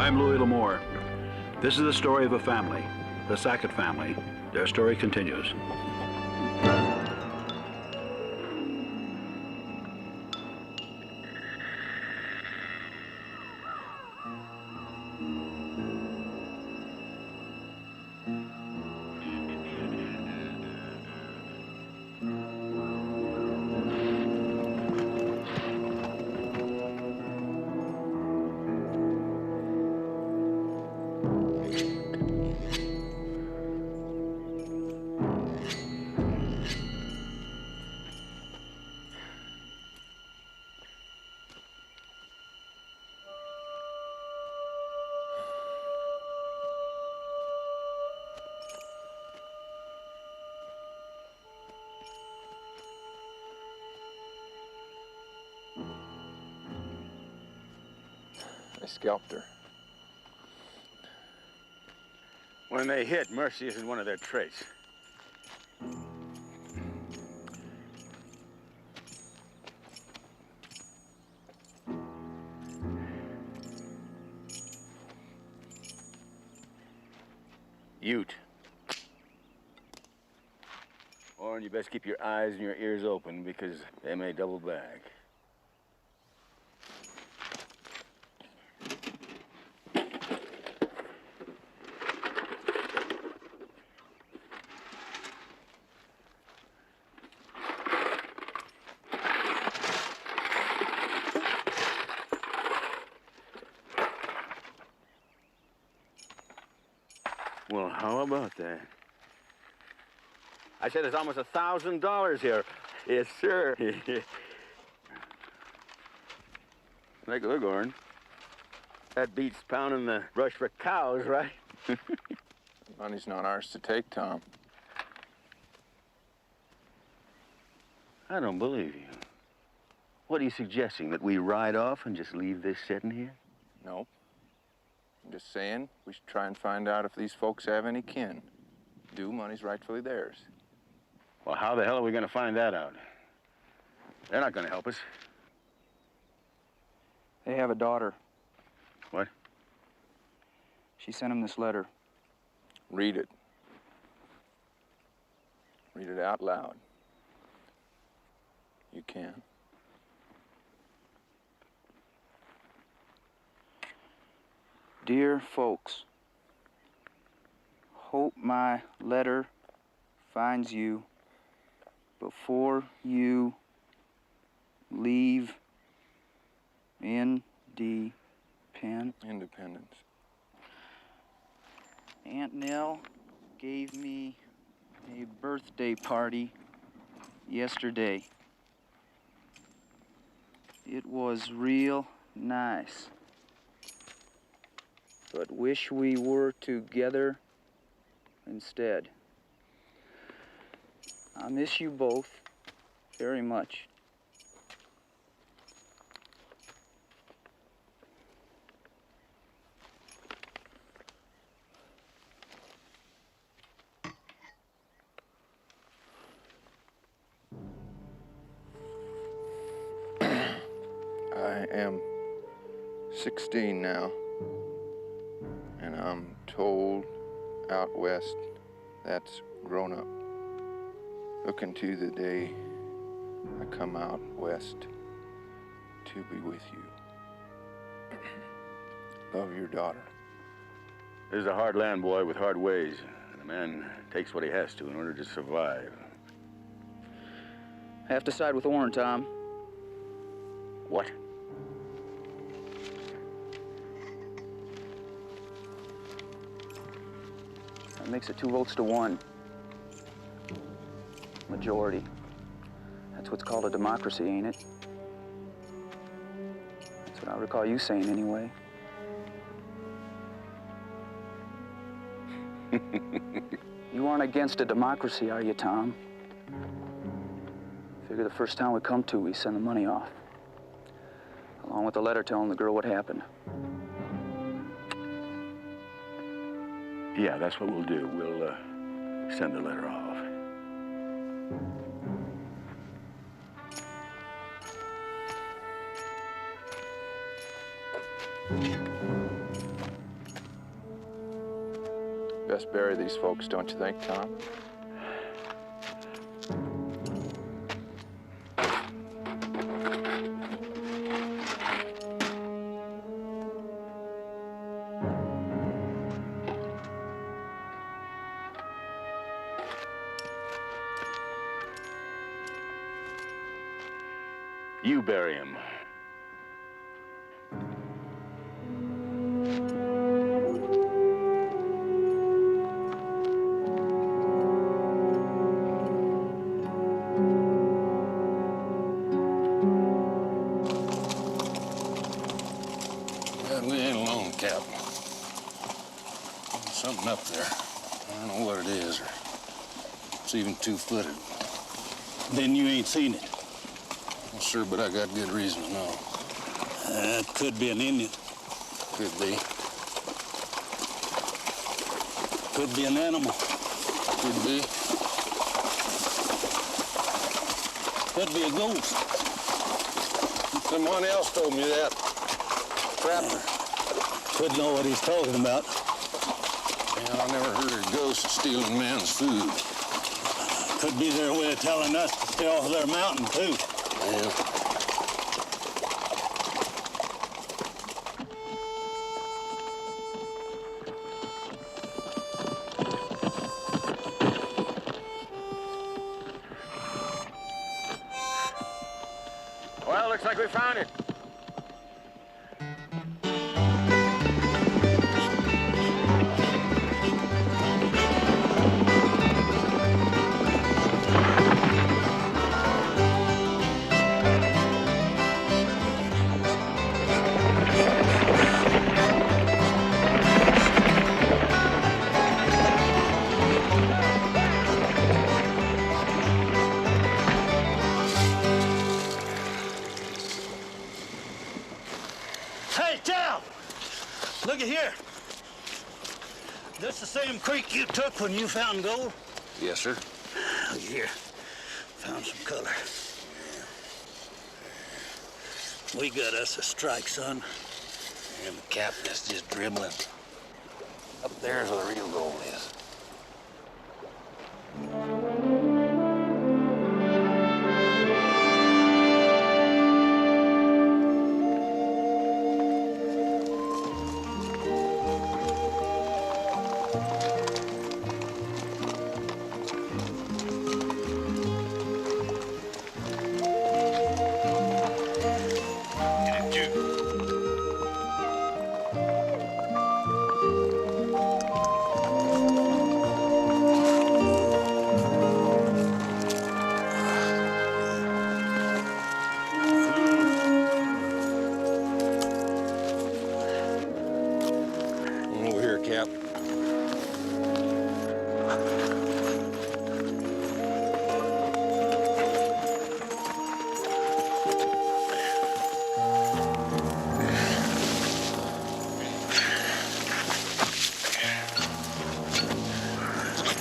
I'm Louis L'Amour. This is the story of a family, the Sackett family. Their story continues. They scalped her. When they hit, mercy isn't one of their traits. Ute. Warren, you best keep your eyes and your ears open because they may double back. Well, how about that? I said there's almost $1,000 here. Yes, sir. Take a look, Orrin. That beats pounding the brush for cows, right? Money's not ours to take, Tom. I don't believe you. What are you suggesting, that we ride off and just leave this sitting here? Nope. I'm just saying we should try and find out if these folks have any kin. Do, money's rightfully theirs. Well, how the hell are we going to find that out? They're not going to help us. They have a daughter. What? She sent him this letter. Read it. Read it out loud. You can. Dear folks, hope my letter finds you before you leave Independence. Aunt Nell gave me a birthday party yesterday. It was real nice. But wish we were together instead. I miss you both very much. I am 16 now, and I'm told out west that's grown up. Looking to the day I come out west to be with you. Love, your daughter. This is a hard land, boy, with hard ways. And a man takes what he has to in order to survive. Have to side with Orrin, Tom. What? That makes it 2 votes to 1. Majority. That's what's called a democracy, ain't it? That's what I recall you saying, anyway. You aren't against a democracy, are you, Tom? Figure the first town we come to, we send the money off. Along with the letter telling the girl what happened. Yeah, that's what we'll do. We'll send the letter off. Best bury these folks, don't you think, Tom? You bury him. We ain't alone, Cap. There's something up there. I don't know what it is, or it's even two-footed. Then you ain't seen it. Well, sure, but I got good reason to know. It could be an Indian. Could be. Could be an animal. Could be. Could be a ghost. Someone else told me that. Trapper. Could know what he's talking about. Man, I never heard of ghosts stealing man's food. Could be their way of telling us to stay off their mountain, too. Yeah. Well, looks like we found it. Hey, Chow! Look at here. This the same creek you took when you found gold? Yes, sir. Look here. Found some color. We got us a strike, son. And the captain is just dribbling. Up there is where the real gold is. Over here, Cap.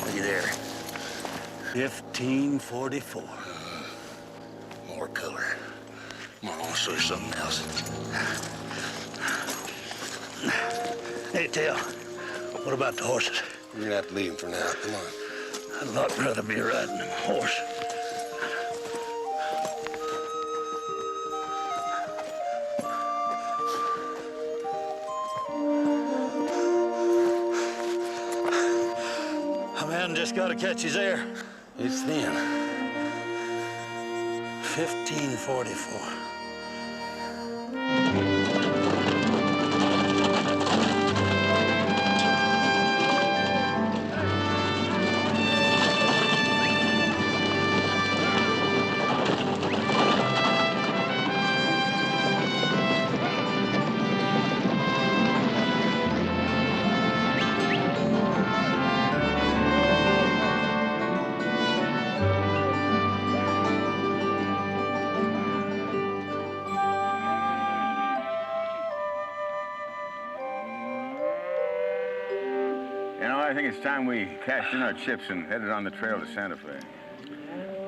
Looky there. 1544. More color. Come on, I want to show you something else. Hey, Tail, what about the horses? You're gonna have to leave him for now. Come on. I'd a lot rather be riding a horse. A man just got to catch his air. It's thin. 1544. I think it's time we cashed in our chips and headed on the trail to Santa Fe.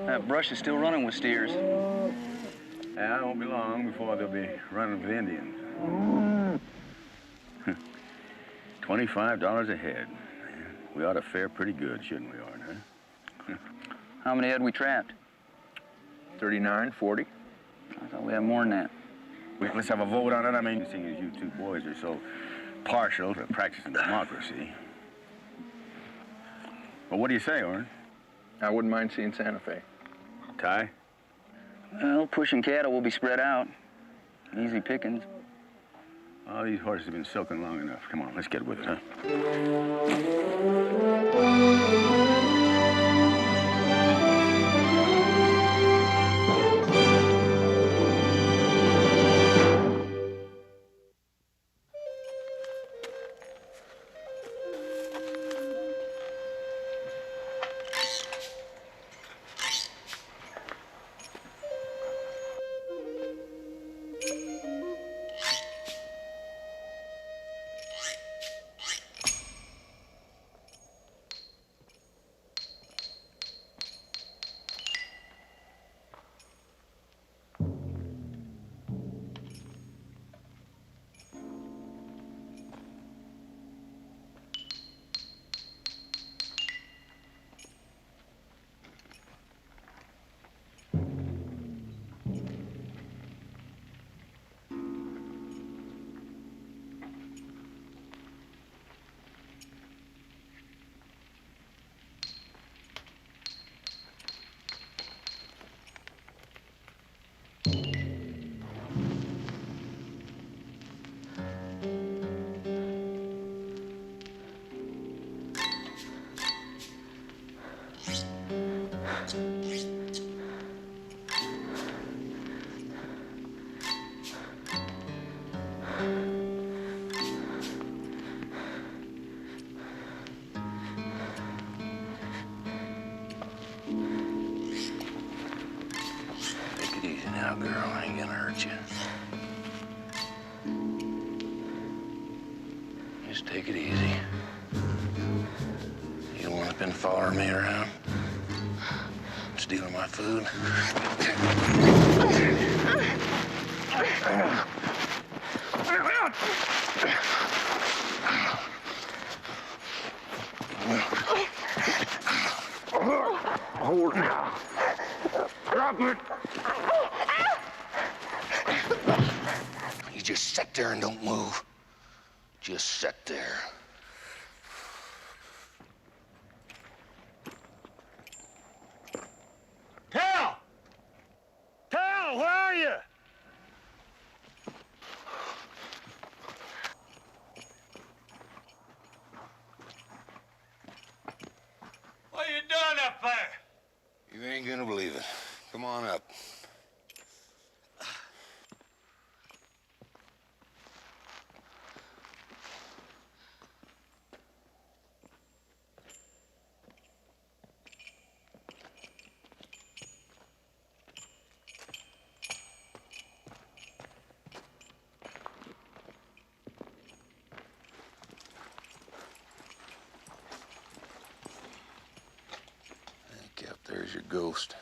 That brush is still running with steers. Yeah, it won't be long before they'll be running with Indians. $25 a head. We ought to fare pretty good, shouldn't we, Art, huh? How many had we trapped? 39, 40. I thought we had more than that. Let's have a vote on it. I mean, seeing as you two boys are so partial to practicing democracy. Well, what do you say, Orrin? I wouldn't mind seeing Santa Fe. Ty? Well, pushing cattle will be spread out. Easy pickings. Oh, these horses have been soaking long enough. Come on, let's get with it, huh? Take it easy now, girl. I ain't gonna hurt you. Just take it easy. You the one that's been following me around? Stealing my food? Hold it. Drop it. You just sit there and don't move. Just sit there. Cal! Cal, where are you? What are you doing up there? You ain't gonna believe it. Come on up. Hey, Cap, there's your ghost.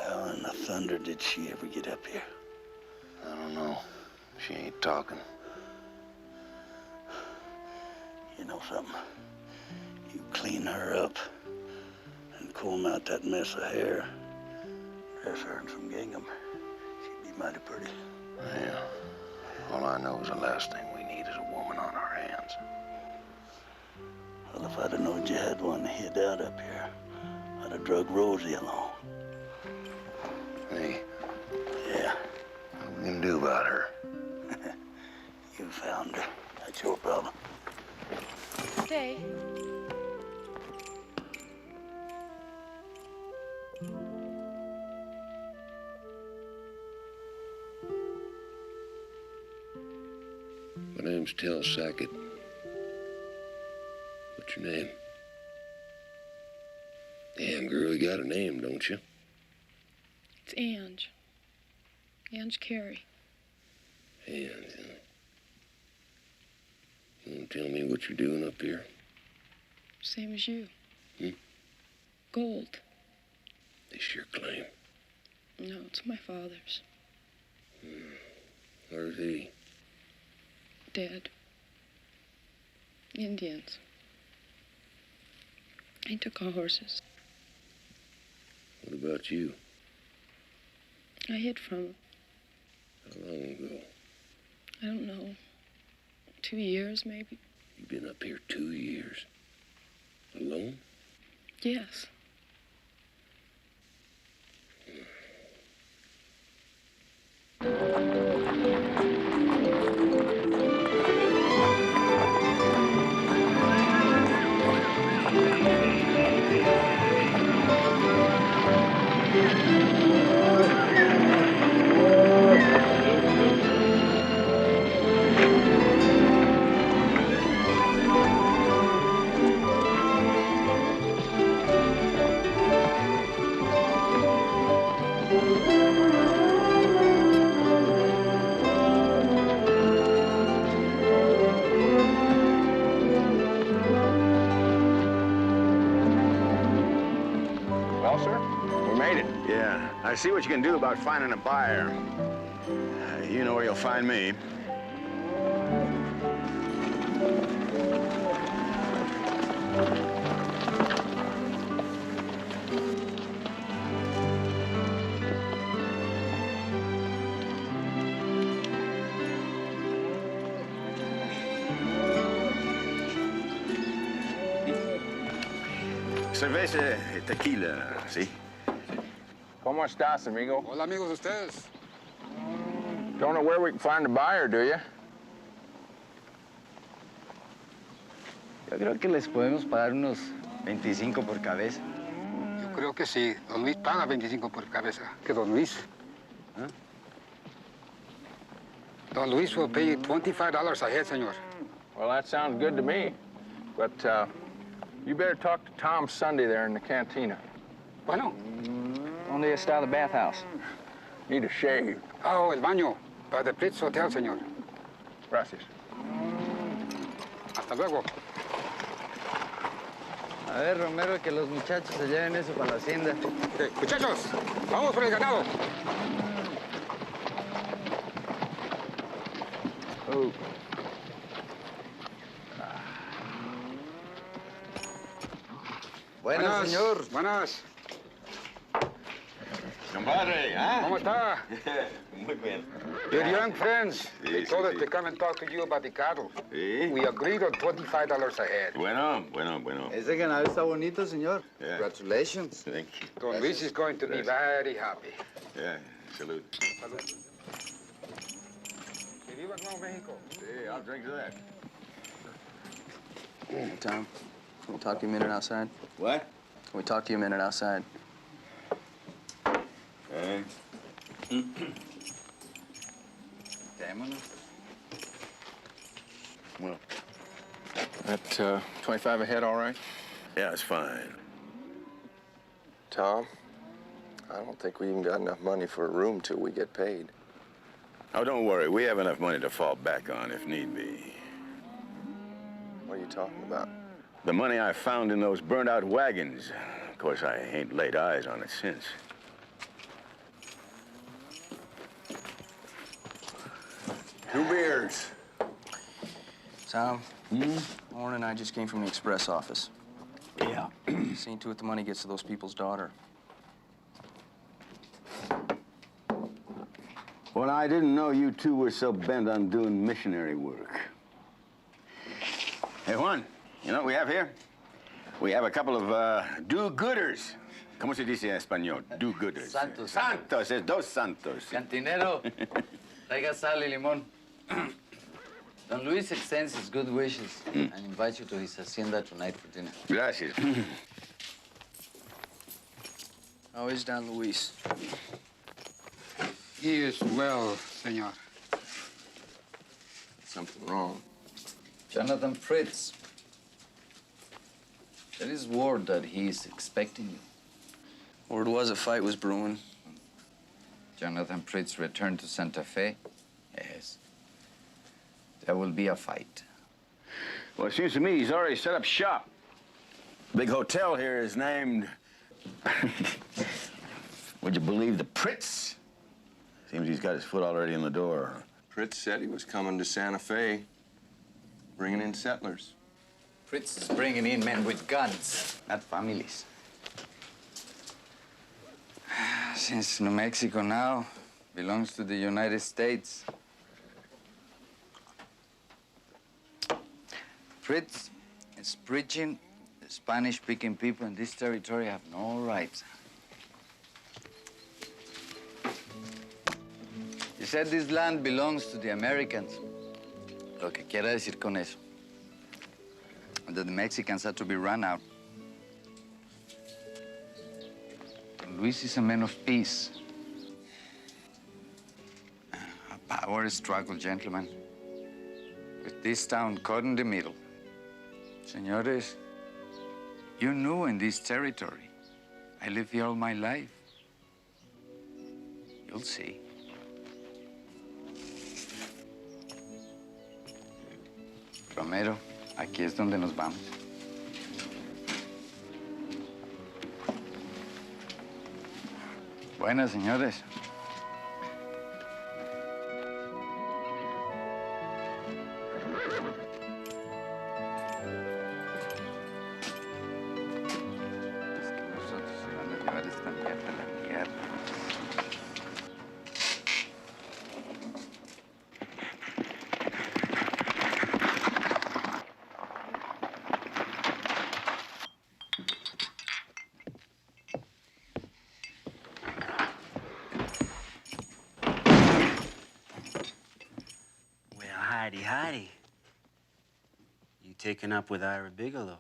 How in the thunder did she ever get up here? I don't know. She ain't talking. You know something? You clean her up and comb out that mess of hair. Dress her in some gingham. She'd be mighty pretty. Yeah. All I know is the last thing we need is a woman on our hands. Well, if I'd have known you had one hid out up here, I'd have drug Rosie along. Hey, Yeah, what are we gonna do about her? you found her. That's your problem. Stay. My name's Tell Sackett. What's your name? Damn, girl, you got a name, don't you? It's Ange. Ange Carey. And, you wanna tell me what you're doing up here? Same as you. Hmm? Gold. This your claim? No, it's my father's. Where's he? Dead. Indians. They took our horses. What about you? I hid from them. How long ago? I don't know. 2 years, maybe. You've been up here 2 years. Alone? Yes. Well, sir, we made it. Yeah, I see what you can do about finding a buyer. You know where you'll find me. Cerveza y tequila, ¿sí? ¿Cómo estás, amigo? Hola, amigos, ustedes. Don't know where we can find a buyer, do you? Yo creo que les podemos pagar unos 25 por cabeza. Yo creo que sí. Don Luis paga 25 por cabeza. Que Don Luis. ¿Ah? Don Luis will pay you $25 a head, señor. Well, that sounds good to me. But you better talk to Tom Sunday there in the cantina. Bueno. ¿Dónde está the bathhouse? Need a shave. Oh, el baño. Para the Pritz Hotel, señor. Gracias. Hasta luego. A ver, Romero, que los muchachos se lleven eso para la hacienda. Okay, muchachos, vamos por el ganado. Oh. Buenas, señor. Buenas. Compadre, ¿ah? ¿Cómo está? Muy bien. Your young friends. They Sí, told sí, us sí. to come and talk to you about the cattle. Sí. We agreed on $25 a head. Bueno. Ese ganado está bonito, señor. Yeah. Congratulations. Thank you. Don Luis is going to be very happy. Yeah, salute. Que viva Nuevo México. Yeah, I'll drink to that. Tom, can we talk to you a minute outside? What? Can we talk to you a minute outside? Well, That 25 a head, all right? yeah, it's fine. Tom, I don't think we even got enough money for a room till we get paid. Oh, don't worry. We have enough money to fall back on if need be. What are you talking about? The money I found in those burned-out wagons. Of course, I ain't laid eyes on it since. 2 beers. Tom, Warren and I just came from the express office. Yeah. Seeing to it the money gets to those people's daughter. Well, I didn't know you two were so bent on doing missionary work. Hey, Juan, you know what we have here? We have a couple of do-gooders. ¿Cómo se dice en español? Do-gooders. Santos. Santos, es dos santos. Cantinero, traiga sal y limón. Don Luis extends his good wishes and invites you to his hacienda tonight for dinner. Gracias. How is Don Luis? He is well, señor. Something wrong. Jonathan Fritz. There is word that he is expecting you. Word was a fight was brewing. Jonathan Fritz returned to Santa Fe? Yes. There will be a fight. Well, it seems to me he's already set up shop. Big hotel here is named... Would you believe the Pritz? Seems he's got his foot already in the door. Fritz said he was coming to Santa Fe, bringing in settlers. Fritz is bringing in men with guns, not families. Since New Mexico now belongs to the United States, Fritz is preaching the Spanish-speaking people in this territory have no rights. He said this land belongs to the Americans. Lo que quiera decir con eso. And that the Mexicans are to be run out. Luis is a man of peace. A power struggle, gentlemen. With this town caught in the middle. Señores, you're new in this territory. I live here all my life. You'll see. Romero, aquí es donde nos vamos. Buenas, señores. Es que nosotros se van a llevar esta mierda a la mierda. Heidi, Heidi. You taken up with Ira Bigelow?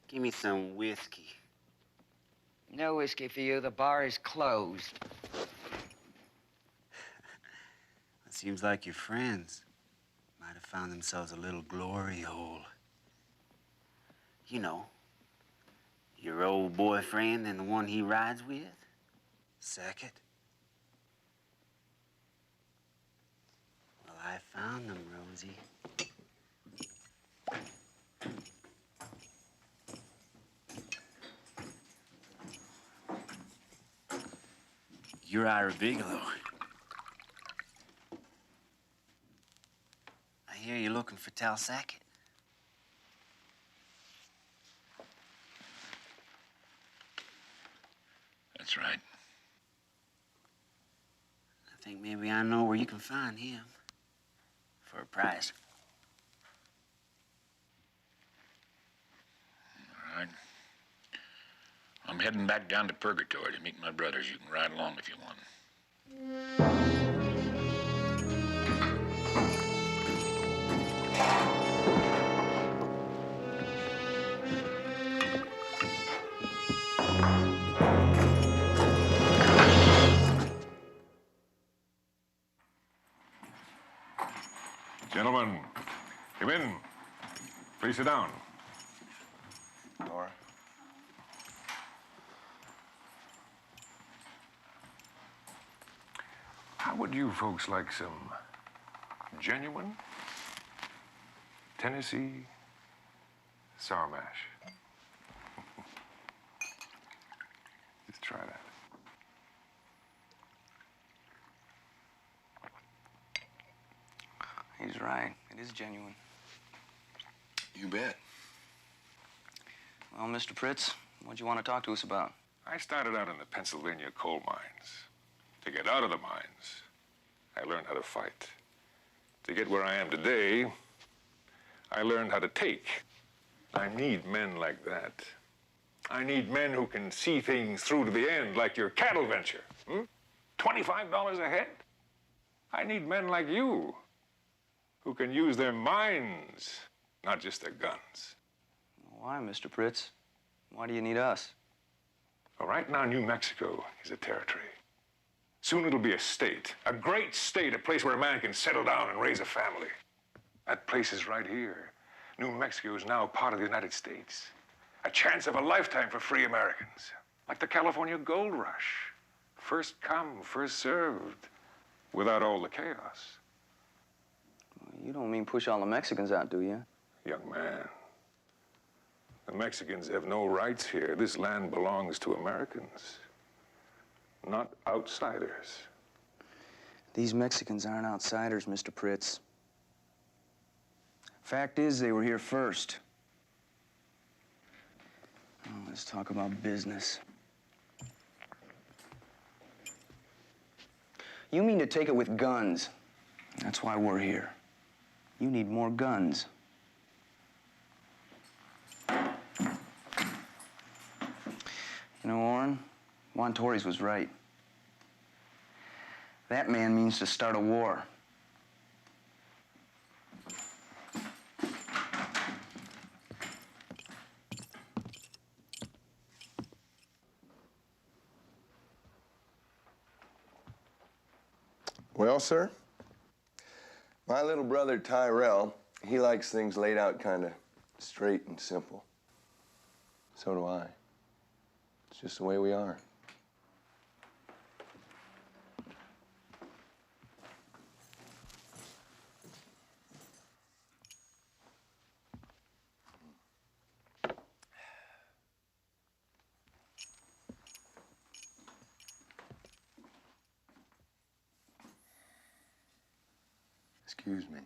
Give me some whiskey. No whiskey for you. The bar is closed. It seems like your friends might have found themselves a little glory hole. You know, your old boyfriend and the one he rides with, Sackett. Well, I found them, Rosie. You're Ira Bigelow. I hear you're looking for Tal Sackett. That's right. I think maybe I know where you can find him. For a price. All right. I'm heading back down to Purgatory to meet my brothers. You can ride along if you want. Gentlemen, come in. Please sit down. Nora. How would you folks like some genuine Tennessee sour mash? Just try that. He's right. It is genuine. You bet. Well, Mr. Pritz, what'd you want to talk to us about? I started out in the Pennsylvania coal mines. To get out of the mines, I learned how to fight. To get where I am today, I learned how to take. I need men like that. I need men who can see things through to the end, like your cattle venture. $25 a head? I need men like you, who can use their minds, not just their guns. Why, Mr. Pritz? Why do you need us? Well, right now, New Mexico is a territory. Soon it'll be a state, a great state, a place where a man can settle down and raise a family. That place is right here. New Mexico is now part of the United States. A chance of a lifetime for free Americans, like the California Gold Rush. First come, first served, without all the chaos. You don't mean push all the Mexicans out, do you? Young man, the Mexicans have no rights here. This land belongs to Americans. not outsiders. These Mexicans aren't outsiders, Mr. Pritz. Fact is, they were here first. Oh, let's talk about business. You mean to take it with guns? That's why we're here. You need more guns. You know, Orrin, Juan Torres was right. That man means to start a war. Well, sir, my little brother Tyrell, he likes things laid out kind of straight and simple. So do I. It's just the way we are. Excuse me.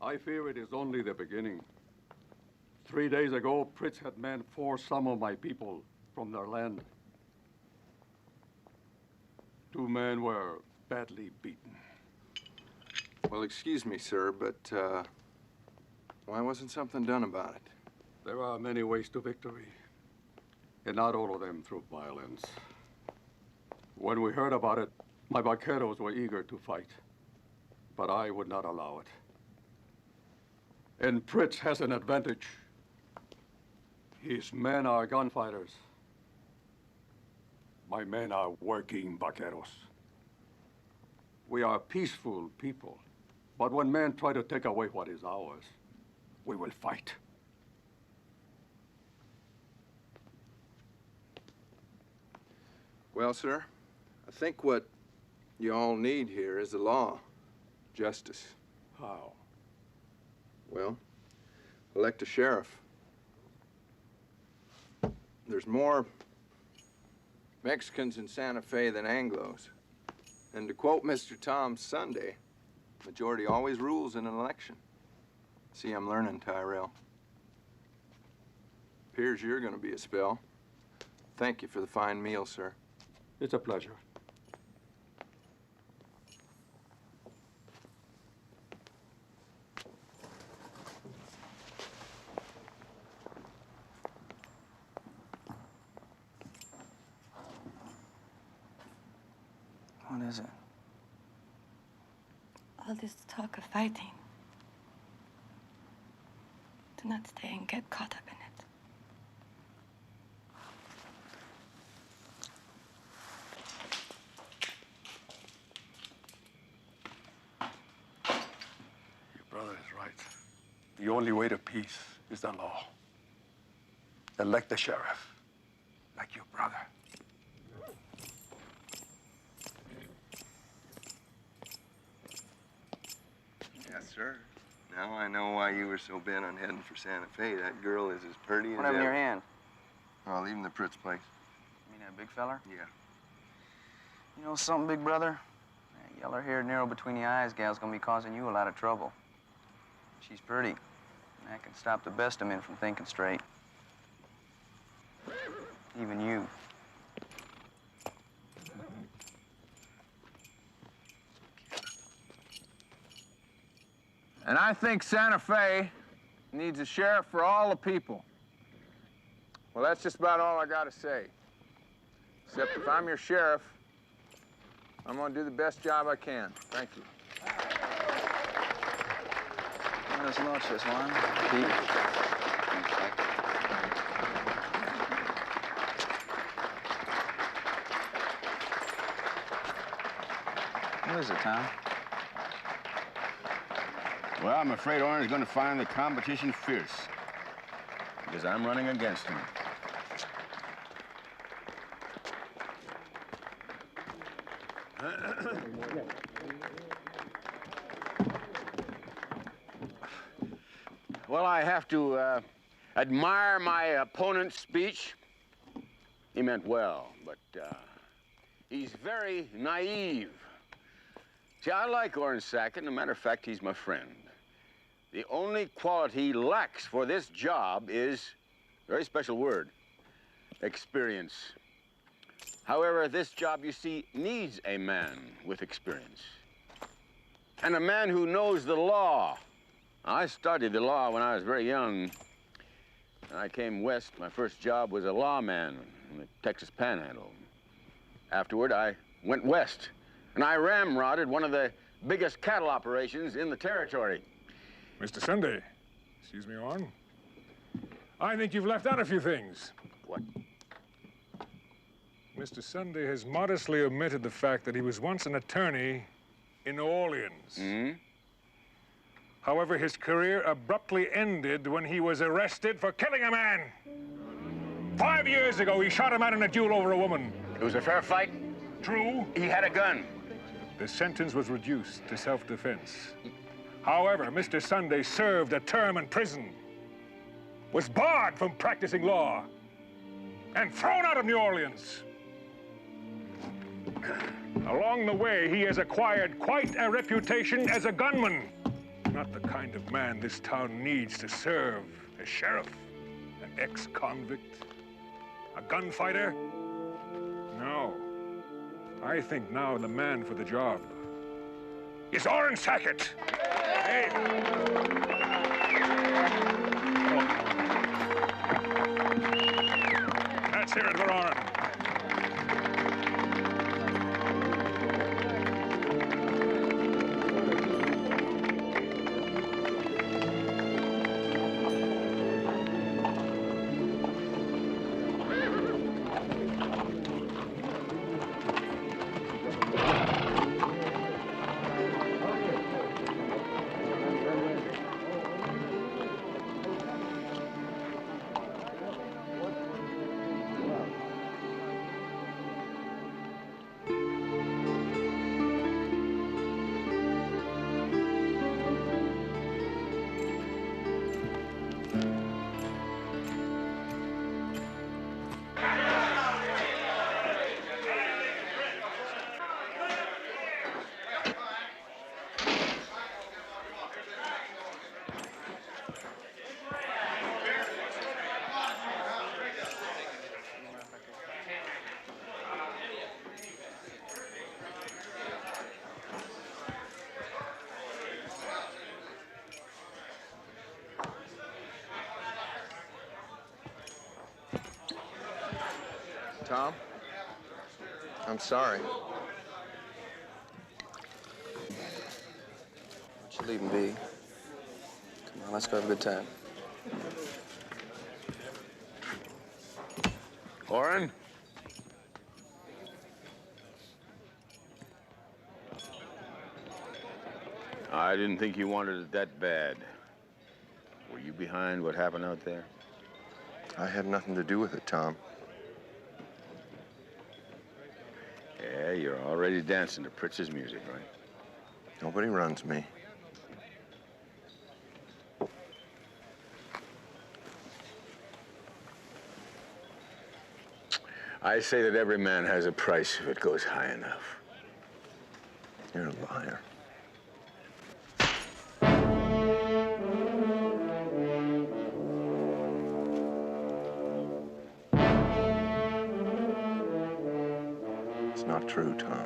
I fear it is only the beginning. 3 days ago, Pritz had men force some of my people from their land. 2 men were badly beaten. Well, excuse me, sir, but why wasn't something done about it? There are many ways to victory, and not all of them through violence. When we heard about it, my vaqueros were eager to fight, but I would not allow it. And Pritz has an advantage. His men are gunfighters. My men are working vaqueros. We are peaceful people, but when men try to take away what is ours, we will fight. Well, sir, I think what you all need here is the law, justice. How? Well, elect a sheriff. There's more Mexicans in Santa Fe than Anglos. And to quote Mr. Tom Sunday, majority always rules in an election. See, I'm learning, Tyrell. Appears you're gonna be a spell. Thank you for the fine meal, sir. It's a pleasure. What is it? All this talk of fighting. Do not stay and get caught up in it. Your brother is right. The only way to peace is the law. Elect the sheriff, like your brother. Yes, sir. Now I know why you were so bent on heading for Santa Fe. That girl is as pretty as What happened to ever. your hand? Oh, leaving the Pritz place. You mean that big feller? Yeah. You know something, big brother? That yeller-haired, narrow between the eyes gal's gonna be causing you a lot of trouble. She's pretty. And that can stop the best of men from thinking straight. Even you. And I think Santa Fe needs a sheriff for all the people. Well, that's just about all I gotta say. Except if I'm your sheriff, I'm gonna do the best job I can. Thank you. Buenas noches, Juan. Pete. What is it, Tom? Well, I'm afraid Orrin's going to find the competition fierce. Because I'm running against him. Well, I have to admire my opponent's speech. He meant well, but he's very naive. See, I like Orrin Sackett, and a matter of fact, he's my friend. The only quality he lacks for this job is, a very special word, experience. However, this job, you see, needs a man with experience. And a man who knows the law. I studied the law when I was very young. When I came west, my first job was a lawman in the Texas Panhandle. Afterward, I went west, and I ramrodded one of the biggest cattle operations in the territory. Mr. Sunday, excuse me, Orrin. I think you've left out a few things. What? Mr. Sunday has modestly omitted the fact that he was once an attorney in New Orleans. Hmm? However, his career abruptly ended when he was arrested for killing a man. 5 years ago, he shot a man in a duel over a woman. It was a fair fight? True. He had a gun. The sentence was reduced to self-defense. However, Mr. Sunday served a term in prison, was barred from practicing law, and thrown out of New Orleans. Along the way, he has acquired quite a reputation as a gunman. Not the kind of man this town needs to serve as sheriff, an ex-convict, a gunfighter. No. I think now the man for the job is Orrin Sackett. Hey. Let's hear it for Orrin. Tom, I'm sorry. Why don't you leave him be? Come on, let's go have a good time. Orrin? I didn't think you wanted it that bad. Were you behind what happened out there? I had nothing to do with it, Tom. Yeah, you're already dancing to Pritz's music, right? Nobody runs me. I say that every man has a price if it goes high enough. You're a liar. It's not true, Tom.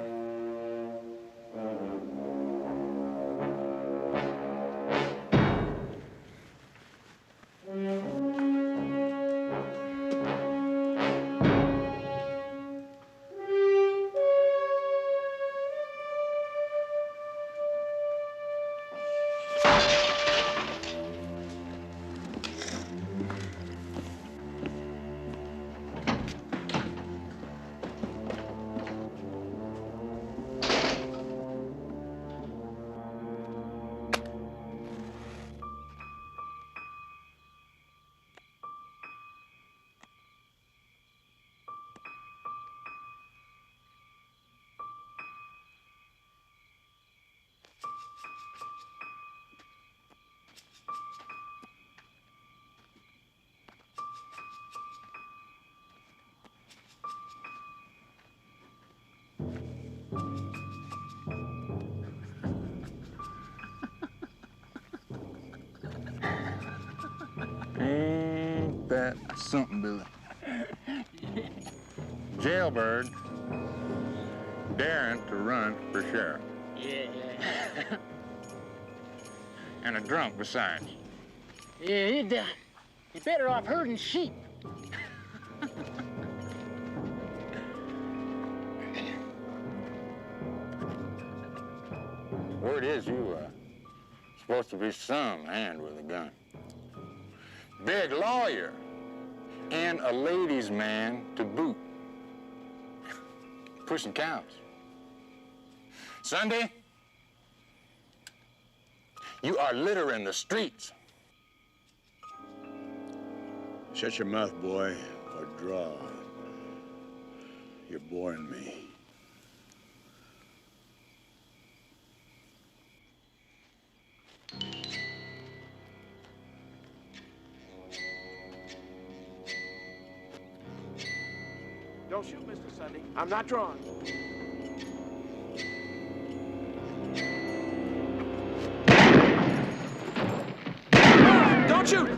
Ain't that something, Billy? Jailbird daring to run for sheriff. Yeah. And a drunk besides. Yeah, you're better off herding sheep. Word is you supposed to be some hand with a gun. Big lawyer and a ladies' man to boot. Pushing cows. Sunday, you are littering the streets. Shut your mouth, boy, or draw. You're boring me. Don't shoot, Mr. Sunday. I'm not drawn. Don't shoot!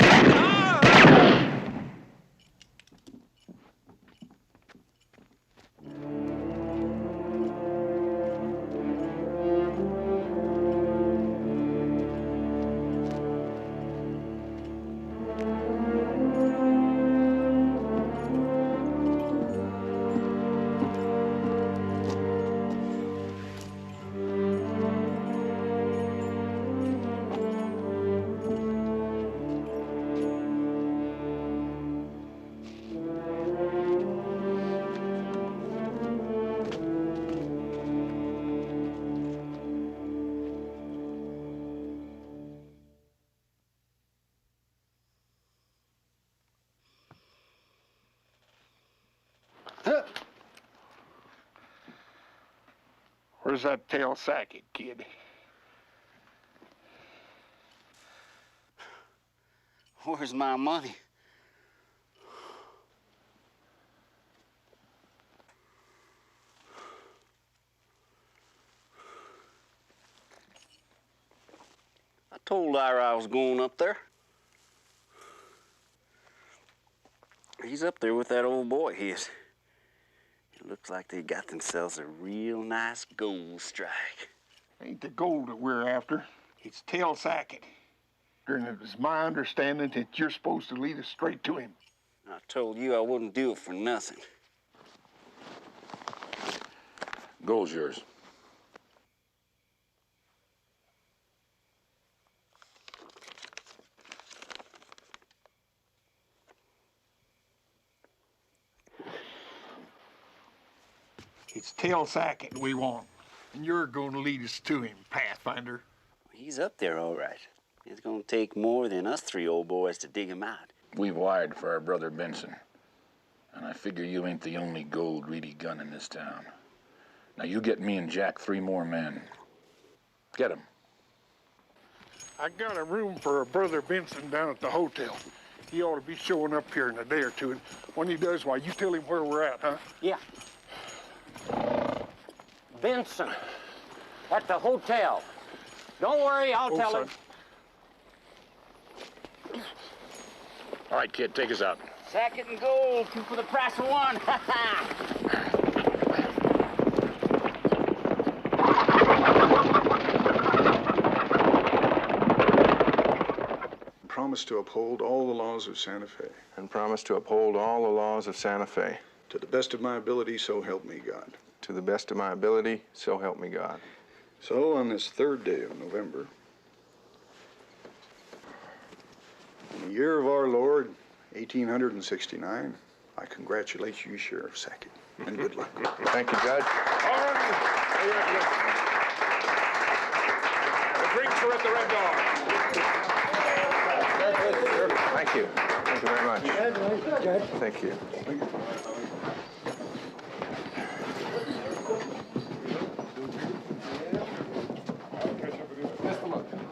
Where's that tail Sackett, kid? Where's my money? I told Ira I was going up there. He's up there with that old boy of his. It looks like they got themselves a real nice gold strike. Ain't the gold that we're after. It's tail Sackett. And it was my understanding that you're supposed to lead us straight to him. I told you I wouldn't do it for nothing. Gold's yours. It's tail Sackett we want. And you're going to lead us to him, Pathfinder. He's up there all right. It's gonna take more than us three old boys to dig him out. We've wired for our brother Benson. And I figure you ain't the only gold-greedy gun in this town. Now you get me and Jack 3 more men. Get 'em. I got a room for a brother Benson down at the hotel. He ought to be showing up here in a day or two. And when he does, why, you tell him where we're at, huh? Yeah. Benson, at the hotel. Don't worry, I'll tell him. All right, kid, take us out. Sackett and gold, 2 for the price of 1. Promise to uphold all the laws of Santa Fe. And promise to uphold all the laws of Santa Fe. To the best of my ability, so help me God. To the best of my ability, so help me God. So, on this 3rd day of November, in the year of our Lord, 1869, I congratulate you, Sheriff Sackett, and good luck. Thank you, Judge. All right. The drinks are at the Red Dog. Thank you. Thank you very much. Thank you.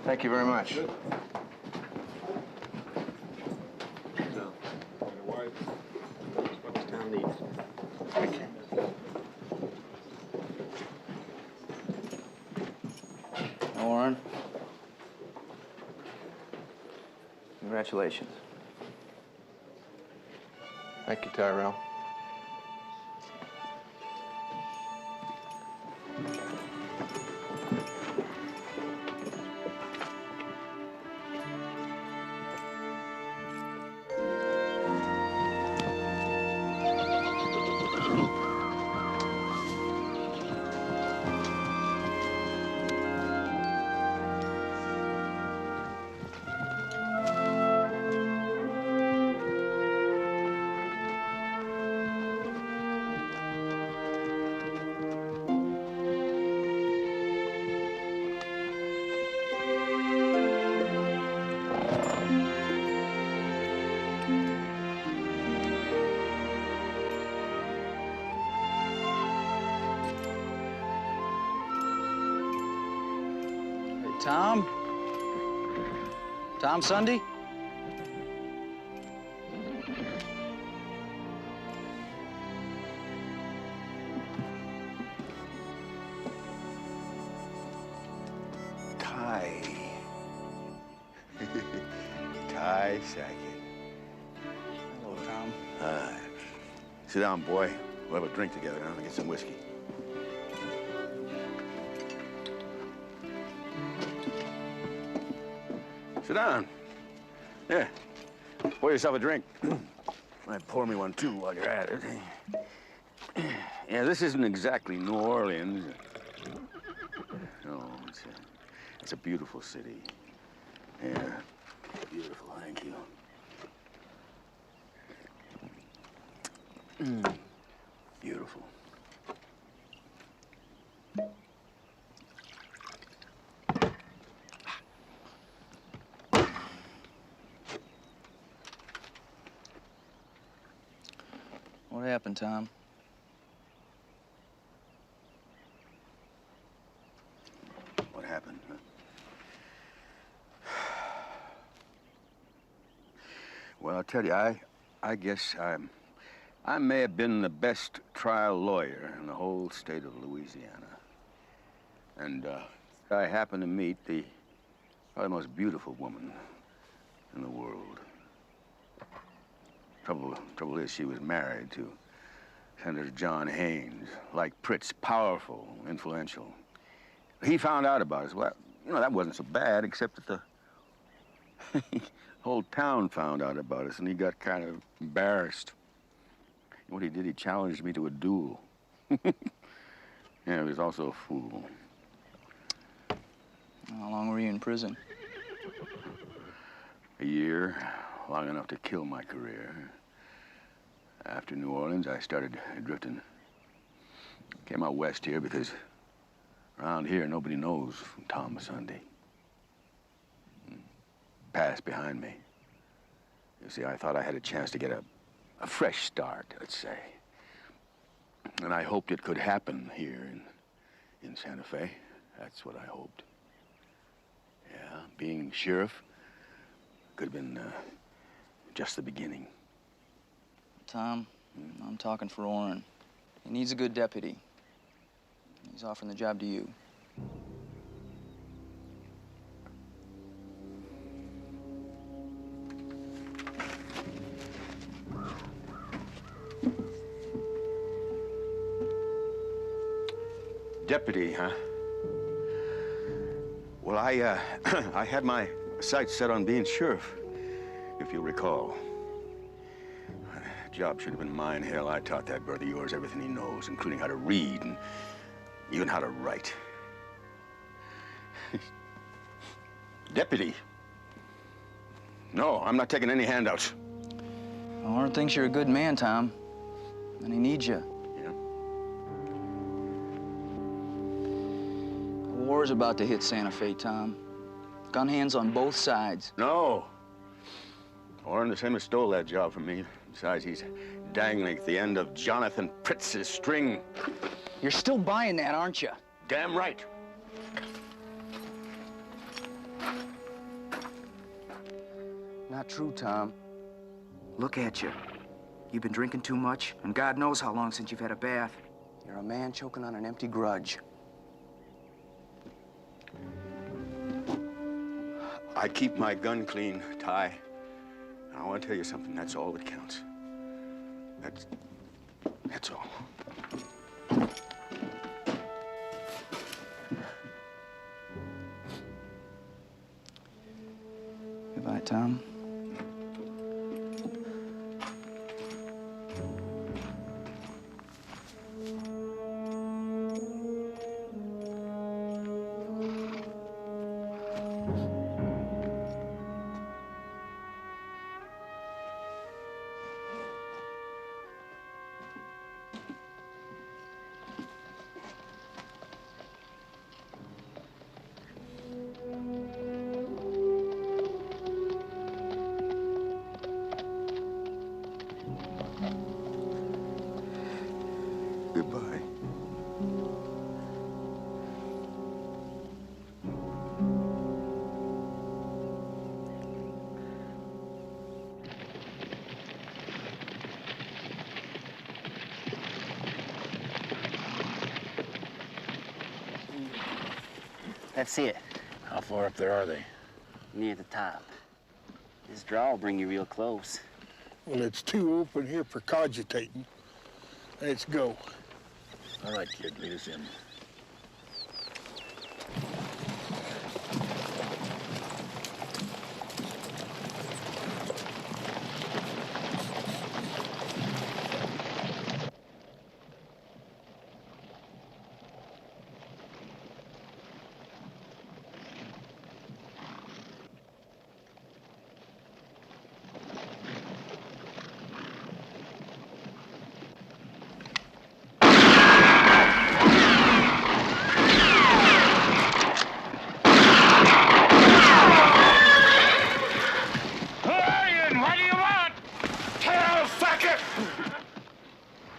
Thank you very much. Thank you. Congratulations. Thank you, Tyrell. Tom? Tom Sunday? Ty. Ty Sackett. Hello, Tom. Sit down, boy. We'll have a drink together, huh? Get some whiskey. Sit down. Yeah. Pour yourself a drink. Might pour me one, too, while you're at it. Yeah, this isn't exactly New Orleans. No, it's a beautiful city. Yeah, beautiful, thank you. Beautiful. What happened, Tom? What happened? Huh? Well, I'll tell you, I guess I may have been the best trial lawyer in the whole state of Louisiana. And I happened to meet probably the most beautiful woman in the world. Trouble is, she was married to Senator John Haynes, like Pritz, powerful, influential. He found out about us. Well, you know, that wasn't so bad, except that the whole town found out about us, and he got kind of embarrassed. What he did, he challenged me to a duel. Yeah, he was also a fool. How long were you in prison? A year, long enough to kill my career. After New Orleans, I started drifting. Came out west here because around here, nobody knows Tom Sunday. Passed behind me. You see, I thought I had a chance to get a fresh start, let's say. And I hoped it could happen here in Santa Fe. That's what I hoped. Yeah, being sheriff could have been just the beginning. Tom, I'm talking for Orrin. He needs a good deputy. He's offering the job to you. Deputy, huh? Well, I had my sights set on being sheriff, if you'll recall. The job should have been mine. Hell, I taught that brother of yours everything he knows, including how to read and even how to write. Deputy? No, I'm not taking any handouts. Orrin thinks you're a good man, Tom, and he needs you. War's about to hit Santa Fe, Tom. Gun hands on both sides. No. Orrin, the same has stole that job from me. Besides, he's dangling at the end of Jonathan Pritz's string. You're still buying that, aren't you? Damn right. Not true, Tom. Look at you. You've been drinking too much, and God knows how long since you've had a bath. You're a man choking on an empty grudge. I keep my gun clean, Ty. I want to tell you something. That's all that counts. That's all. Goodbye, Tom. Goodbye. That's it. How far up there are they? Near the top. This draw will bring you real close. Well, it's too open here for cogitating. Let's go. All right, kid, lead us in.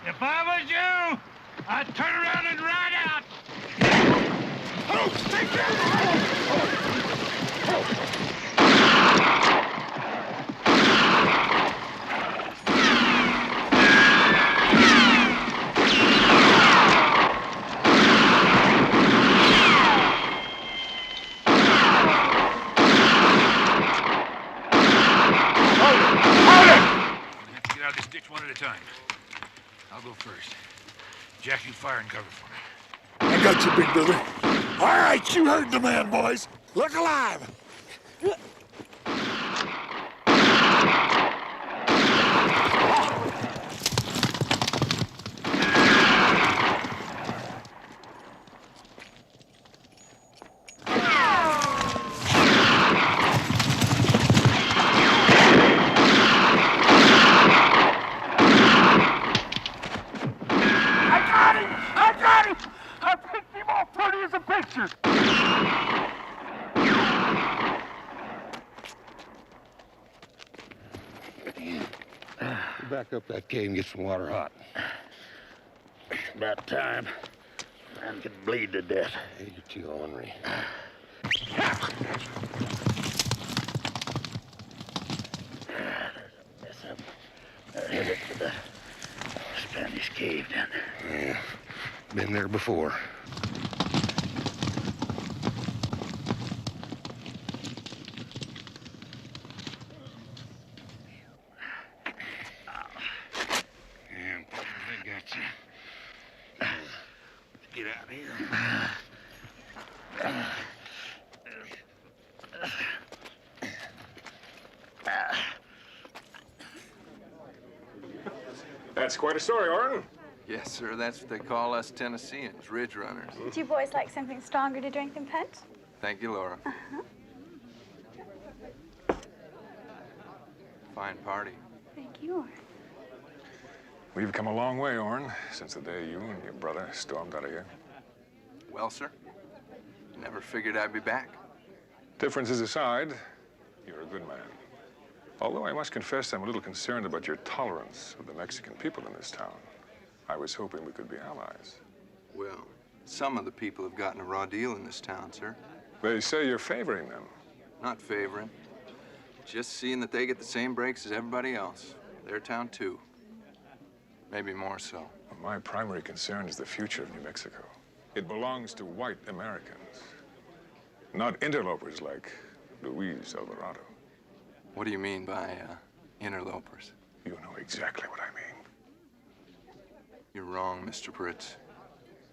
If I was you, I'd turn around and ride out. Get out of this ditch one at a time. I'll go first. Jack, you fire and cover for me. I got you, big brother. All right, you heard the man, boys. Look alive. I picked him off pretty as a picture. Back up that cave and get some water hot. About time. Man could bleed to death. Hey, you're too ornery. They're headed to the Spanish cave then. Yeah, been there before. Yeah, they got you. Let's get out of here. That's quite a story, Orrin. Yes, sir. That's what they call us Tennesseans, ridge runners. Do you boys like something stronger to drink than punch? Thank you, Laura. Uh-huh. Fine party. Thank you. We've come a long way, Orrin, since the day you and your brother stormed out of here. Well, sir, never figured I'd be back. Differences aside, you're a good man. Although I must confess I'm a little concerned about your tolerance of the Mexican people in this town. I was hoping we could be allies. Well, some of the people have gotten a raw deal in this town, sir. They say you're favoring them. Not favoring. Just seeing that they get the same breaks as everybody else. Their town, too. Maybe more so. My primary concern is the future of New Mexico. It belongs to white Americans, not interlopers like Luis Alvarado. What do you mean by Interlopers. You know exactly what I mean. You're wrong, Mr. Pritz.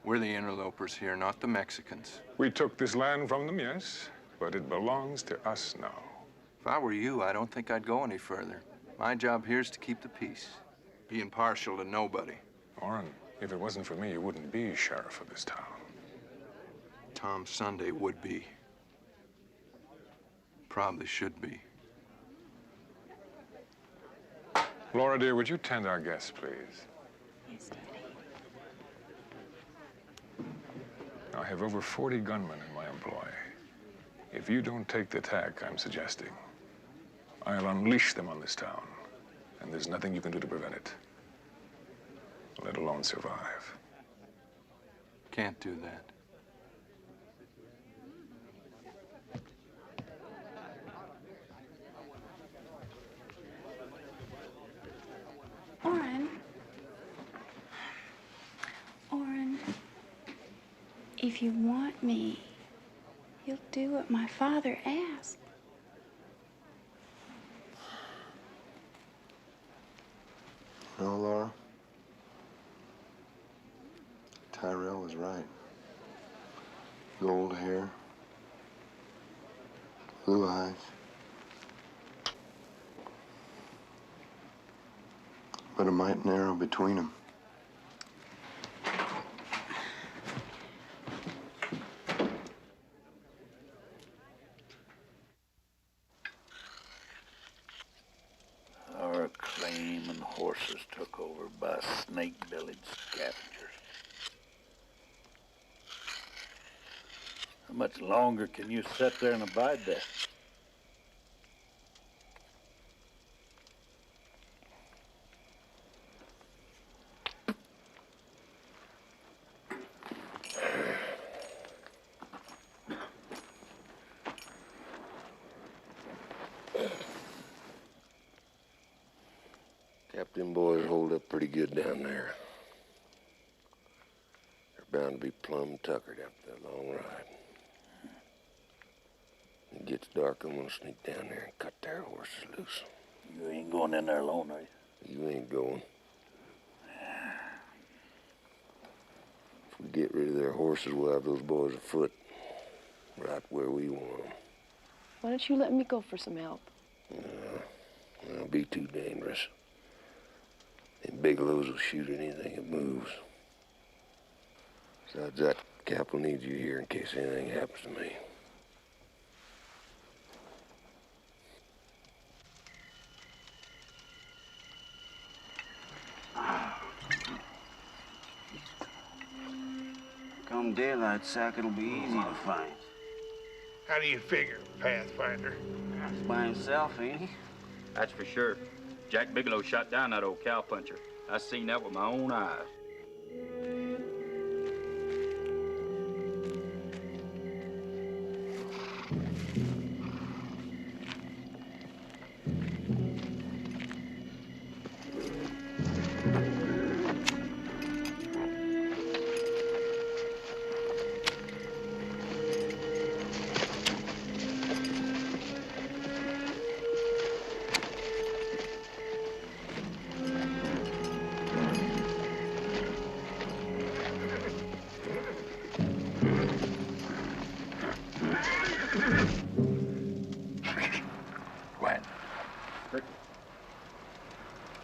We're the interlopers here, not the Mexicans. We took this land from them, yes, but it belongs to us now. If I were you, I don't think I'd go any further. My job here is to keep the peace, be impartial to nobody. Orrin, if it wasn't for me, you wouldn't be sheriff of this town. Tom Sunday would be. Probably should be. Laura, dear, would you tend our guests, please? Yes, Daddy. I have over 40 gunmen in my employ. If you don't take the tack I'm suggesting, I'll unleash them on this town, and there's nothing you can do to prevent it, let alone survive. Can't do that. Orrin, if you want me, you'll do what my father asked. No, Laura. Tyrell was right. Gold hair, blue eyes. But a mite narrow between them. Our claim and horses took over by snake-bellied scavengers. How much longer can you sit there and abide that? Them boys hold up pretty good down there. They're bound to be plumb tuckered after that long ride. When it gets dark, I'm gonna sneak down there and cut their horses loose. You ain't going in there alone, are you? You ain't going. If we get rid of their horses, we'll have those boys afoot, right where we want them. Why don't you let me go for some help? It'll be too dangerous. Them Bigelows will shoot anything that moves. Besides that, Cap will need you here in case anything happens to me. Come daylight, Sackett will be easy to find. How do you figure, Pathfinder? He's by himself, ain't he? That's for sure. Jack Bigelow shot down that old cowpuncher. I seen that with my own eyes.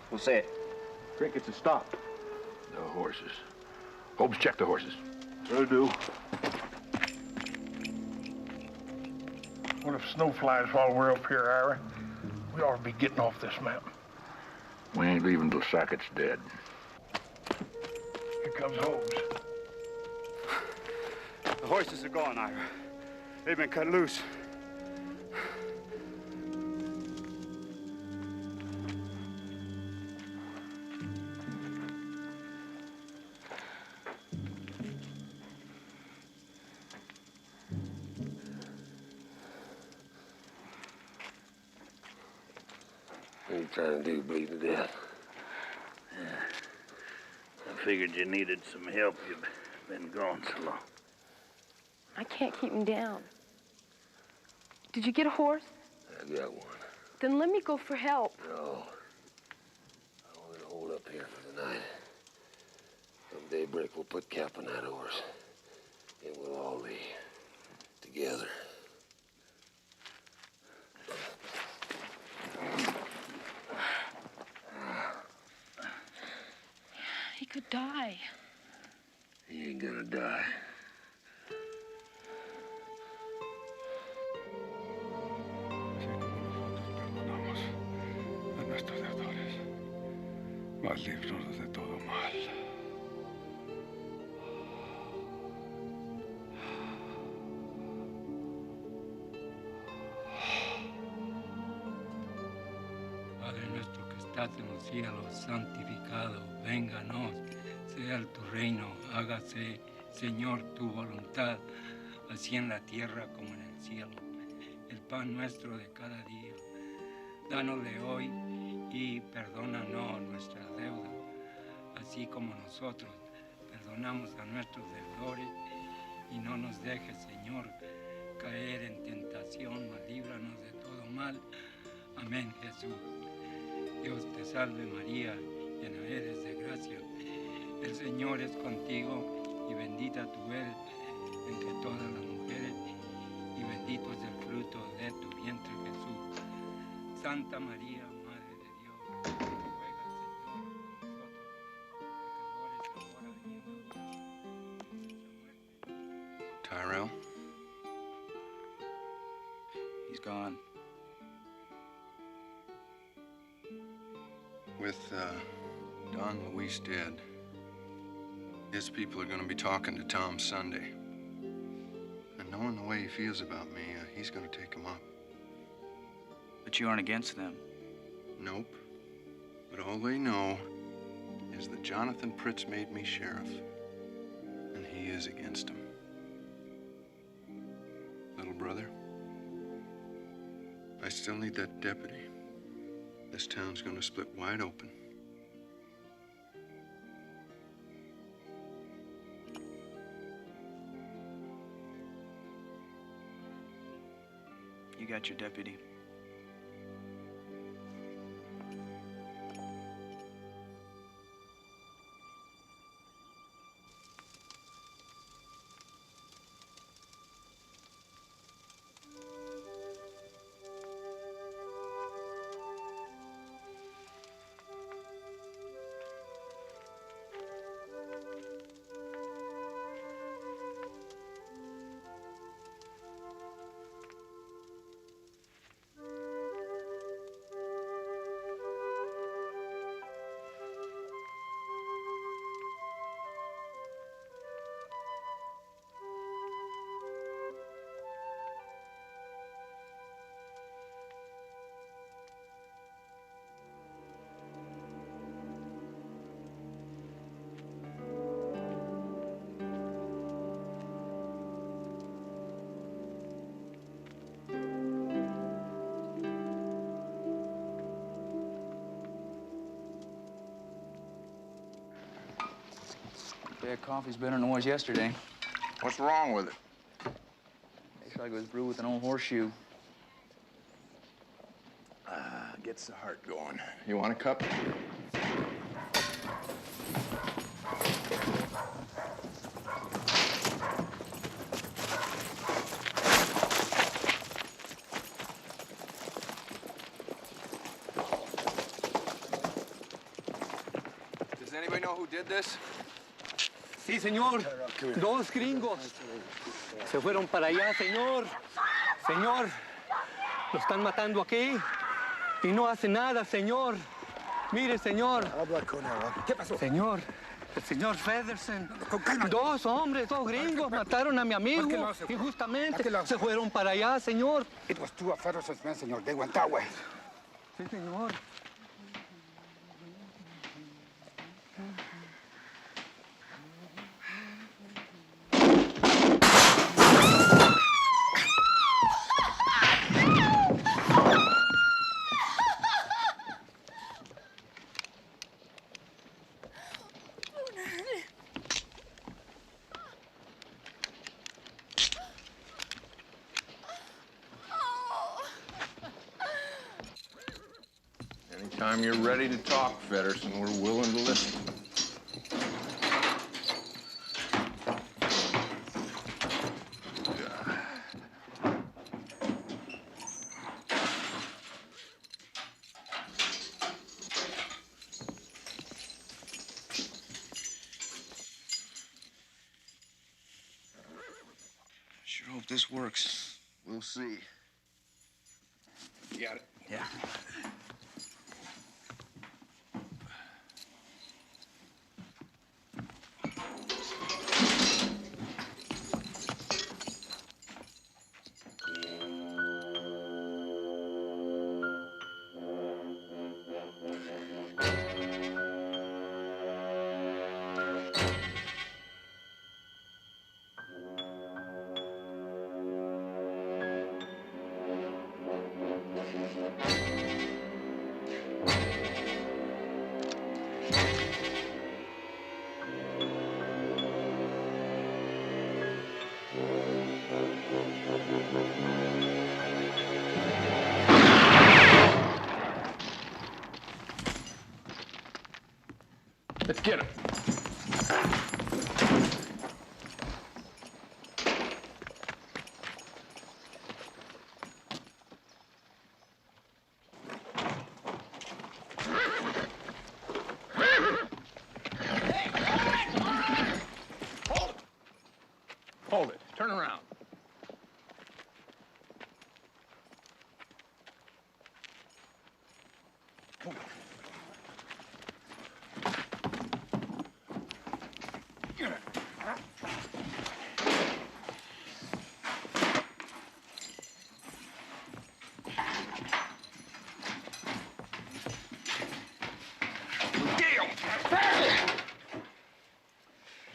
What's that? Crickets have stopped. The horses. Hobbs, check the horses. Will do. What if snow flies while we're up here, Ira? We ought to be getting off this mountain. We ain't leaving till Sacketts dead. Here comes Hobbs. The horses are gone, Ira. They've been cut loose. What are you trying to do, bleed to death? I figured you needed some help. You've been gone so long. I can't keep him down. Did you get a horse? I got one. Then let me go for help. No. daybreak, we'll put cap on that horse. And we'll all lay together. He could die. He ain't gonna die. Perdonamos a nuestros deudores, mas líbranos de todo mal. Padre nuestro que estás en los cielos, santificado, vénganos, sea tu reino, hágase, Señor, tu voluntad, así en la tierra como en el cielo. El pan nuestro de cada día, dánosle hoy y perdónanos nuestras deudas, así como nosotros perdonamos a nuestros deudores, y no nos dejes, Señor, caer en tentación, mas líbranos de todo mal. Amén, Jesús. Dios te salve María, llena eres de gracia. El Señor es contigo y bendita tú eres entre todas las mujeres y bendito es el fruto de tu vientre Jesús. Santa María, Madre de Dios, ruega Señor por nosotros, pecadores ahora y en la hora de nuestra muerte. Tyrell? He's gone. With Don Luis dead, his people are going to be talking to Tom Sunday. And knowing the way he feels about me, he's going to take him up. But you aren't against them. Nope. But all they know is that Jonathan Pritz made me sheriff, and he is against him. Little brother, I still need that deputy. This town's gonna split wide open. You got your deputy. That coffee's better than it was yesterday. What's wrong with it? Tastes like it was brewed with an old horseshoe. Gets the heart going. You want a cup? Does anybody know who did this? Sí, señor. Dos gringos. Se fueron para allá, señor. Señor, lo están matando aquí y no hace nada, señor. Mire, señor. Habla con él. ¿Qué pasó? Señor, el señor Federson. Con calma. Dos hombres, dos gringos mataron a mi amigo. Injustamente. Se fueron para allá, señor. It was two of Federson's men, señor. They went that way. Sí, señor. Anytime you're ready to talk, Fedderson, we're willing to listen. if this works. We'll see. You got it? Yeah. Let's get him. Hold it. Turn around.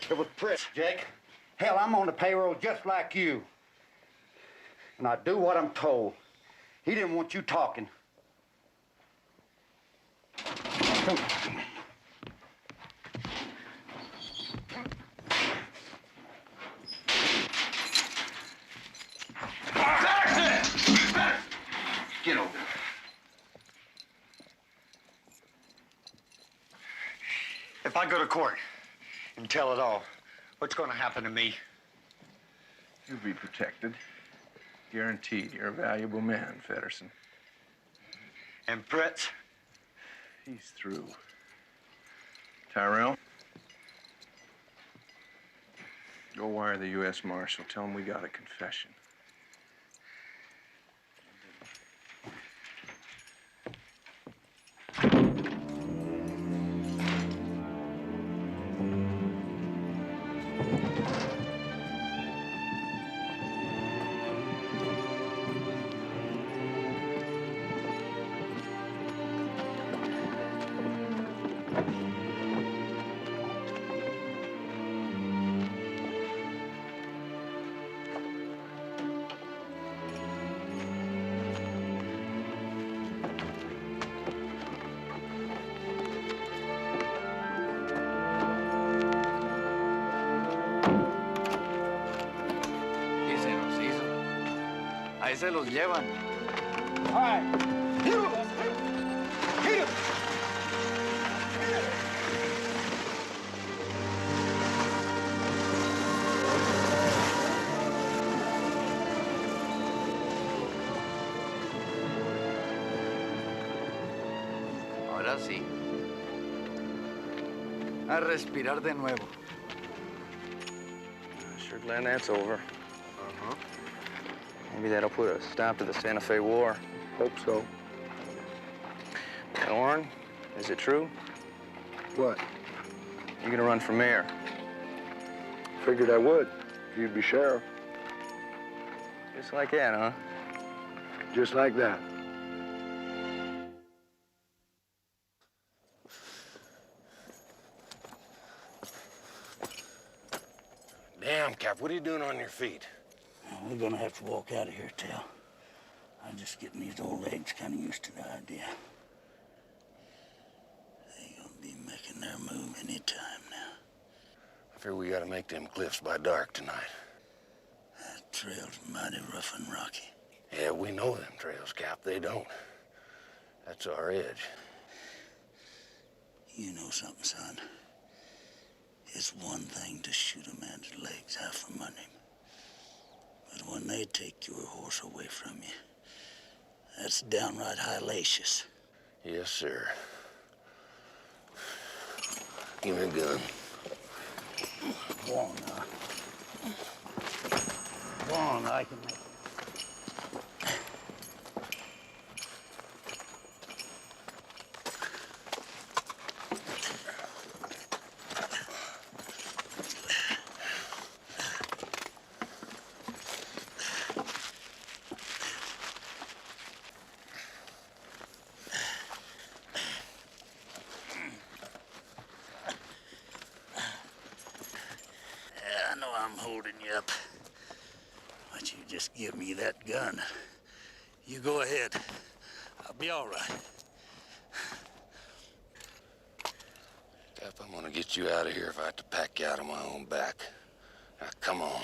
It was Fritz, Jake. Hell, I'm on the payroll just like you. And I do what I'm told. He didn't want you talking. Come. Get over. If I go to court and tell it all, what's going to happen to me? You'll be protected. Guaranteed. You're a valuable man, Fedderson. And Fritz? He's through. Tyrell? Go wire the U.S. Marshal. Tell him we got a confession. Ahí se los llevan. All right. Hit him! Hit him! Ahora sí. A respirar de nuevo. Sure glad that's over. Uh-huh. Maybe that'll put a stop to the Santa Fe War. Hope so. And Orrin, is it true? What? You're gonna run for mayor. Figured I would. If you'd be sheriff. Just like that, huh? Just like that. Damn, Cap, what are you doing on your feet? We're gonna have to walk out of here, Tal. I'm just getting these old legs kind of used to the idea. They gonna be making their move any time now. I figure we gotta make them cliffs by dark tonight. That trail's mighty rough and rocky. Yeah, we know them trails, Cap. They don't. That's our edge. You know something, son? It's one thing to shoot a man's legs out from under him. But when they take your horse away from you, that's downright hellacious. Yes, sir. Give me a gun. Go on now. Go on, I can make it. I know I'm holding you up, but you just give me that gun. You go ahead. I'll be all right. Cap, I'm gonna get you out of here if I have to pack you out on my own back. Now, come on.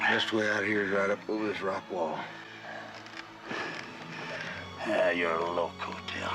Best way out here is right up over this rock wall. Yeah, you're a loco, Del.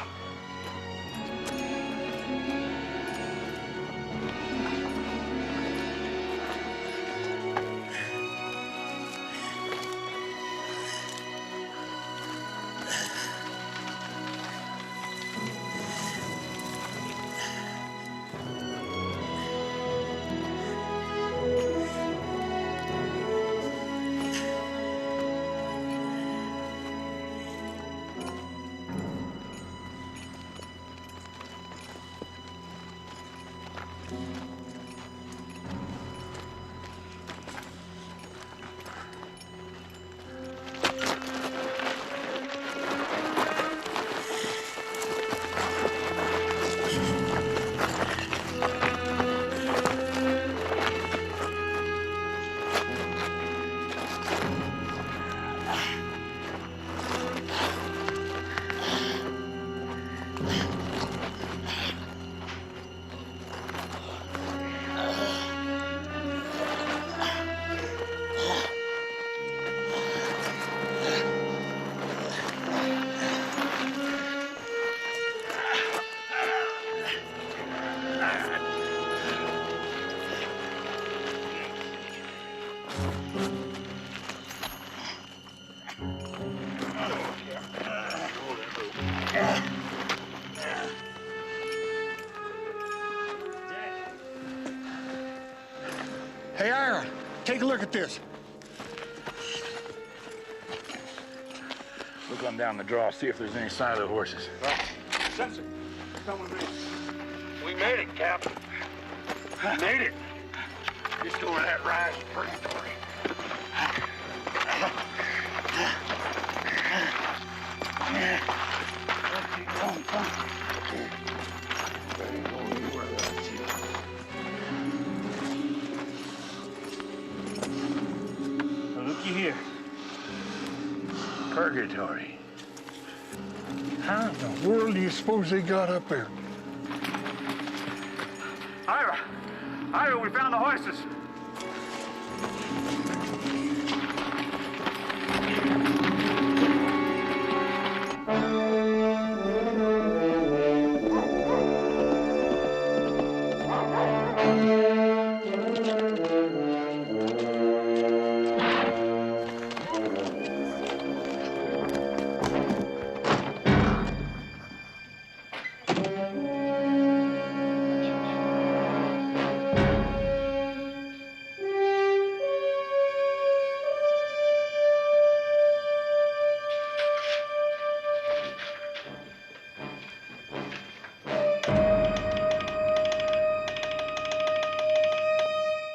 Hey, Ira, take a look at this. Look on down the draw, see if there's any sign of the horses. Sensor, come with me. We made it, Captain. We made it. Just over that rise of purgatory. Now, looky here. Purgatory. How in the world do you suppose they got up there? Ira! Ira, we found the horses!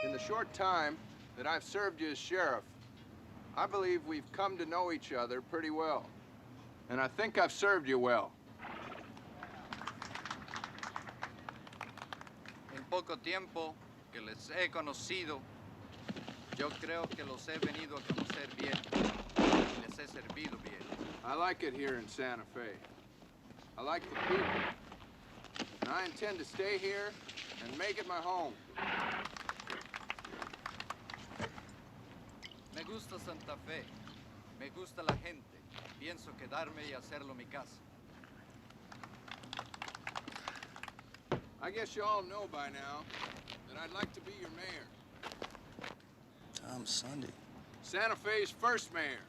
In the short time that I've served you as sheriff, I believe we've come to know each other pretty well. And I think I've served you well. En poco tiempo que les he conocido, yo creo que los he venido a conocer bien. Y les he servido bien. I like it here in Santa Fe. I like the people. And I intend to stay here and make it my home. Me gusta Santa Fe. Me gusta la gente. Pienso quedarme y hacerlo mi casa. I guess you all know by now that I'd like to be your mayor. Tom Sunday. Santa Fe's first mayor.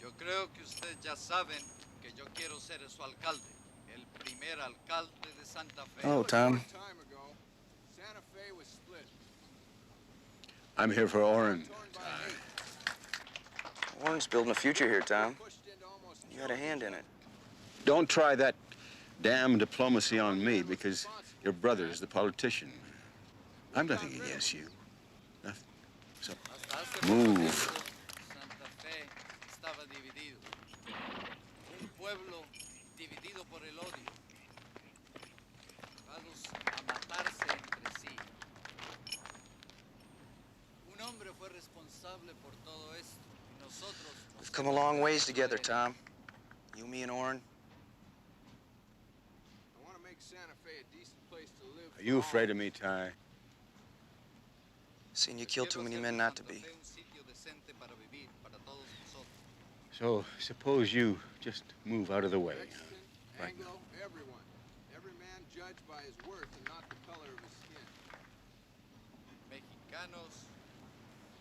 Yo creo que ustedes ya saben que yo quiero ser su alcalde. El primer alcalde de Santa Fe. Oh, Tom. Time ago, Santa Fe was split. I'm here for Orrin. Warren's building a future here, Tom. You had a hand in it. Don't try that damn diplomacy on me, because your brother's the politician. I'm nothing against you. Nothing. So, move. Santa Fe estaba dividido. Un pueblo dividido por el odio. Llevados a matarse entre sí. Un hombre fue responsable por todo esto. Y nosotros... We've come a long ways together, Tom. You, me, and Orrin. I want to make Santa Fe a decent place to live. Are you afraid of me, Ty? Seen you kill too many men not to be. So, suppose you just move out of the way. Right now. Anglo, everyone. Every man judged by his worth and not the color of his skin. Mexicanos,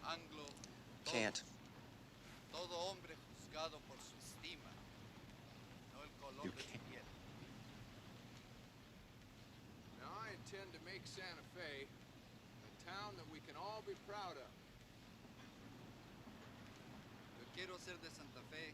Anglo, Can't. Todo hombre juzgado por su estima, no el color de su piel. Now I intend to make Santa Fe a town that we can all be proud of. Yo quiero hacer de Santa Fe.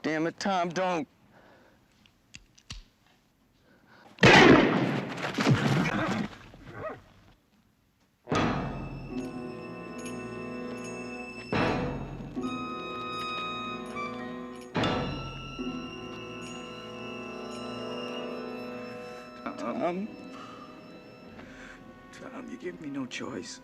Damn it, Tom, don't. Tom, you give me no choice.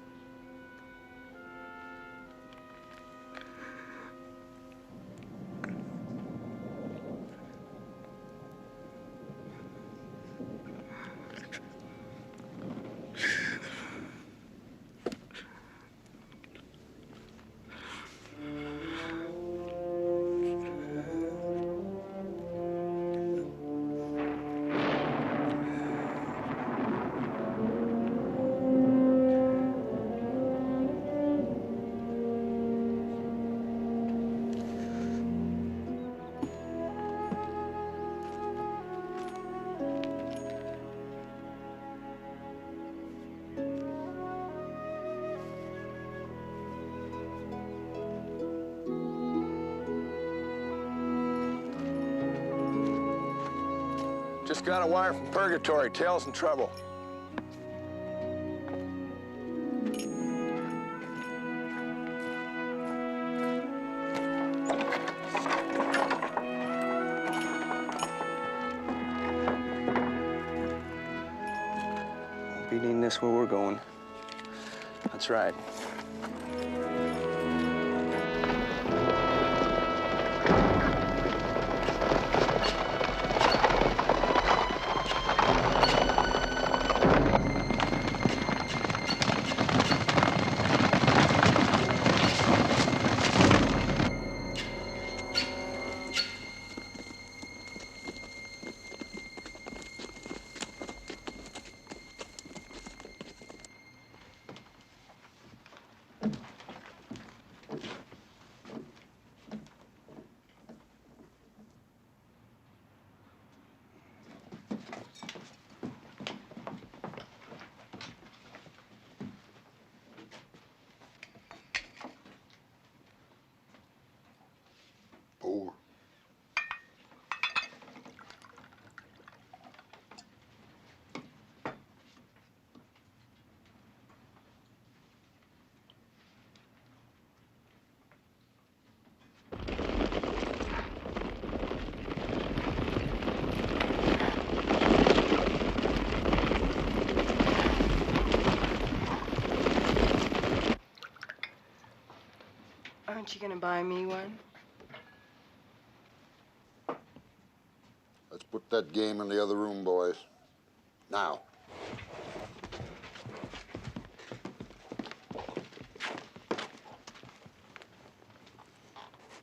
Just got a wire from Purgatory. Tail's in trouble. Be needing this where we're going. That's right. Pour. Aren't you gonna buy me one? Let's put that game in the other room, boys. Now.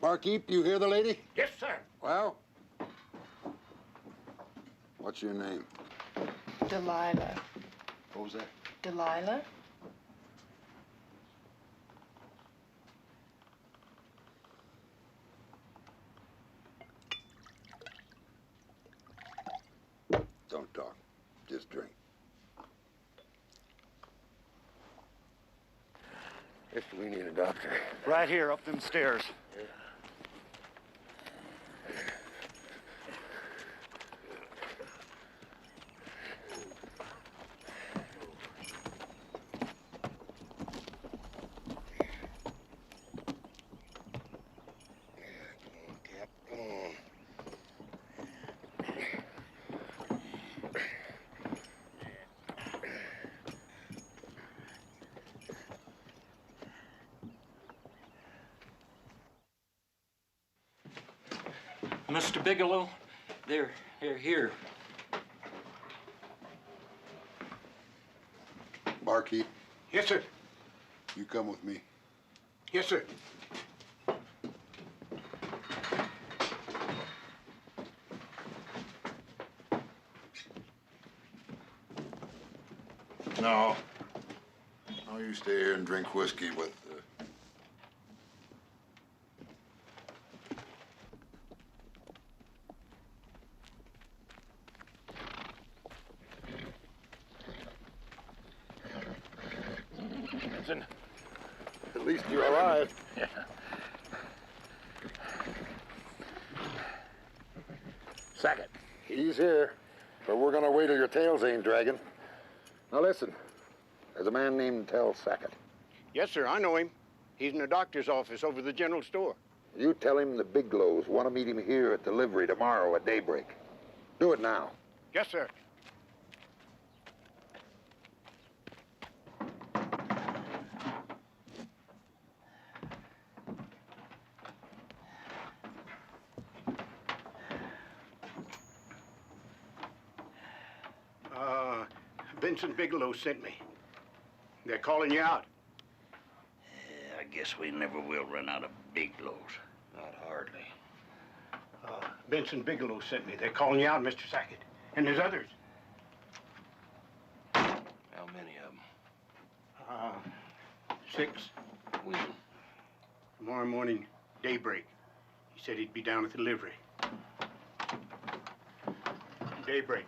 Barkeep, you hear the lady? Yes, sir. Well, what's your name? Delilah. What was that? Delilah? Don't talk. Just drink. Mister, we need a doctor. Right here, up them stairs. Mr. Bigelow, they're here. Barkeep, Yes, sir. you come with me. Yes, sir. No. No, you stay here and drink whiskey with Benson. At least you're alive. Yeah. Sackett. He's here, but we're gonna wait till your tails ain't dragging. Now listen, there's a man named Tell Sackett. Yes, sir, I know him. He's in the doctor's office over the general store. You tell him the Biglows want to meet him here at the livery tomorrow at daybreak. Do it now. Yes, sir. Benson Bigelow sent me. They're calling you out. I guess we never will run out of Biglows. Not hardly. Benson Bigelow sent me. They're calling you out, Mr. Sackett. And there's others. How many of them? 6. When? Tomorrow morning, daybreak. He said he'd be down at the livery. Daybreak.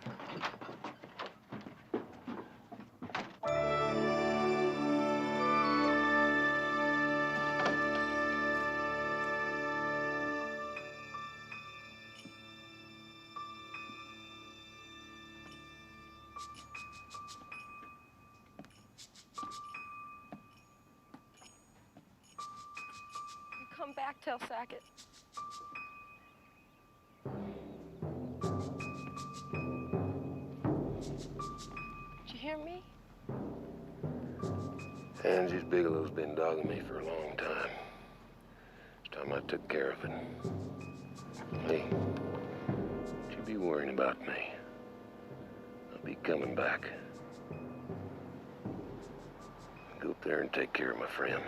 Come back, Tell Sackett. Did you hear me? Angie Bigelow's been dogging me for a long time. It's time I took care of it. Hey, don't you be worrying about me. I'll be coming back. Go up there and take care of my friend.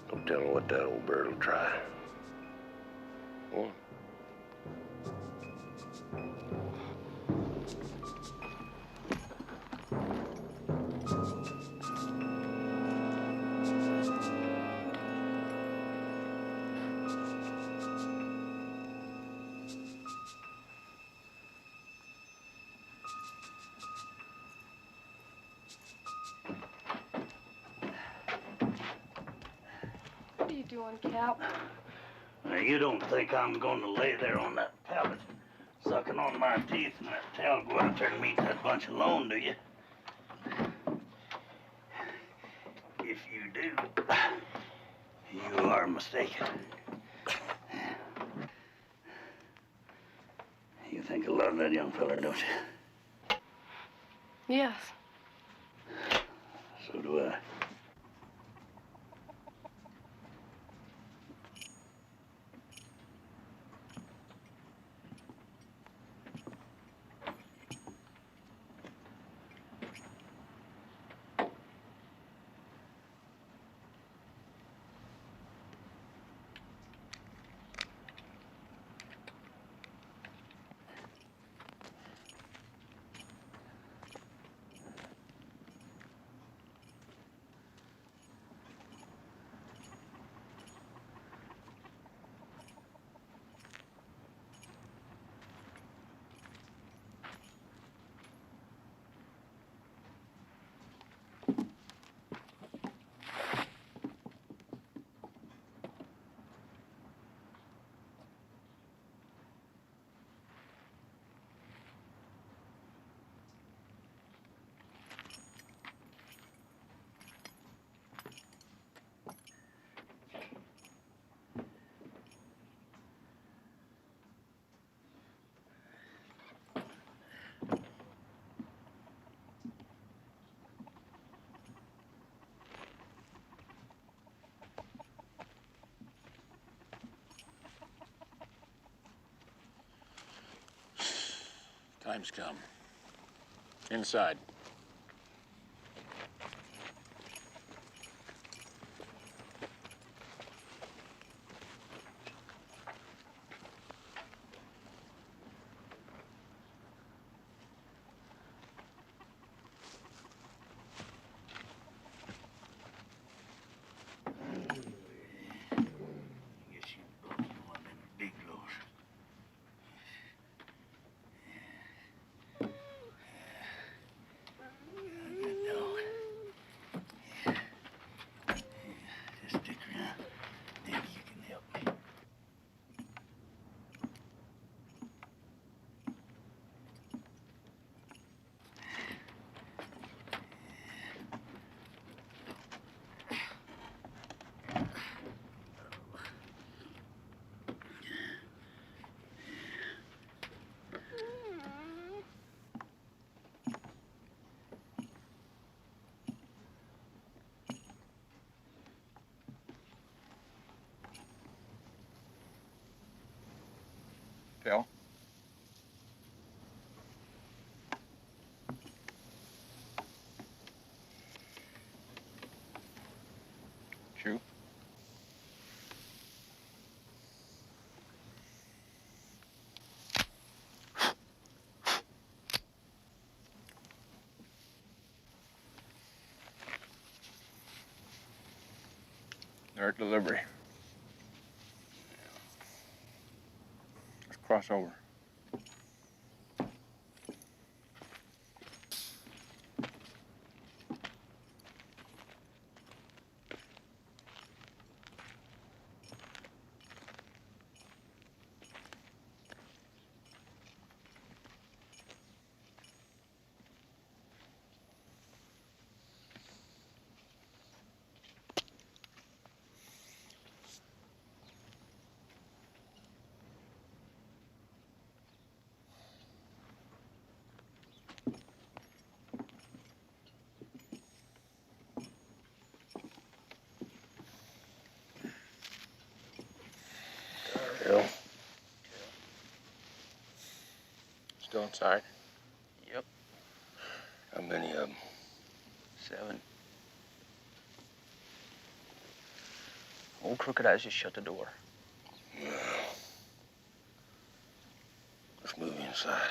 Don't tell me what that old bird will try. What? What are you doing, Cap? Now, you don't think I'm going to lay there on that pallet, sucking on my teeth, and that tail go out there and meet that bunch alone, do you? If you do, you are mistaken. You think a lot of that young fella, don't you? Yes. So do I. Time's come. Inside. Phil? Chew? They're at delivery. Let's cross over. go inside? Yep. How many of them? 7. Old Crooked Eyes just shut the door. Let's move inside.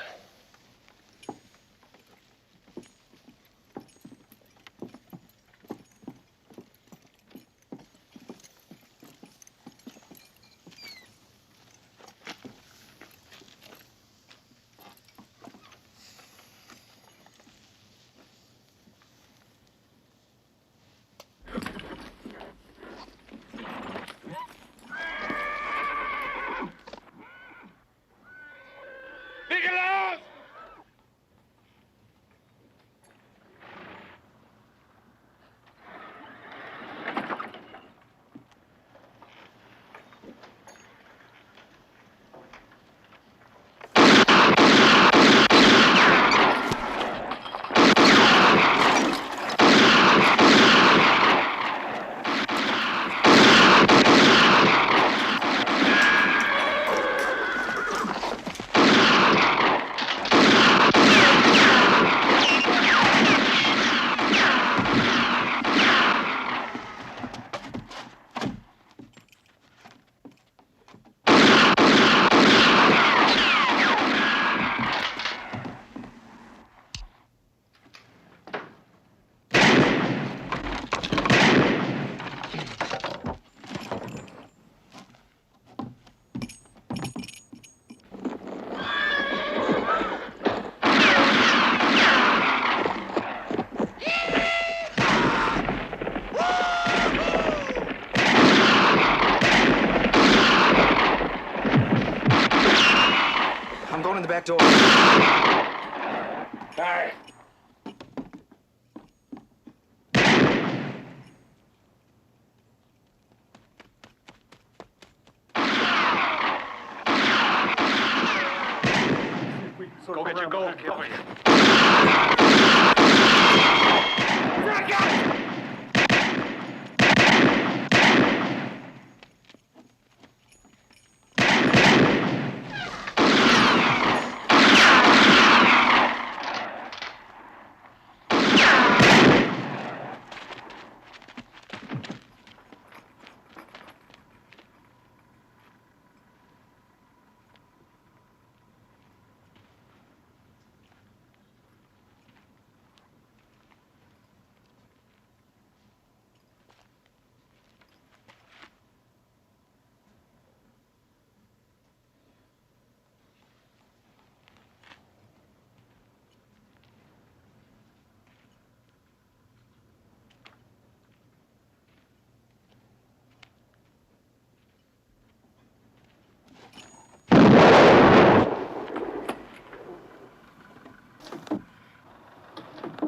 I'm going in the back door. Hi. Go get your gold, kid.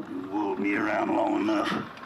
You wore me around long enough.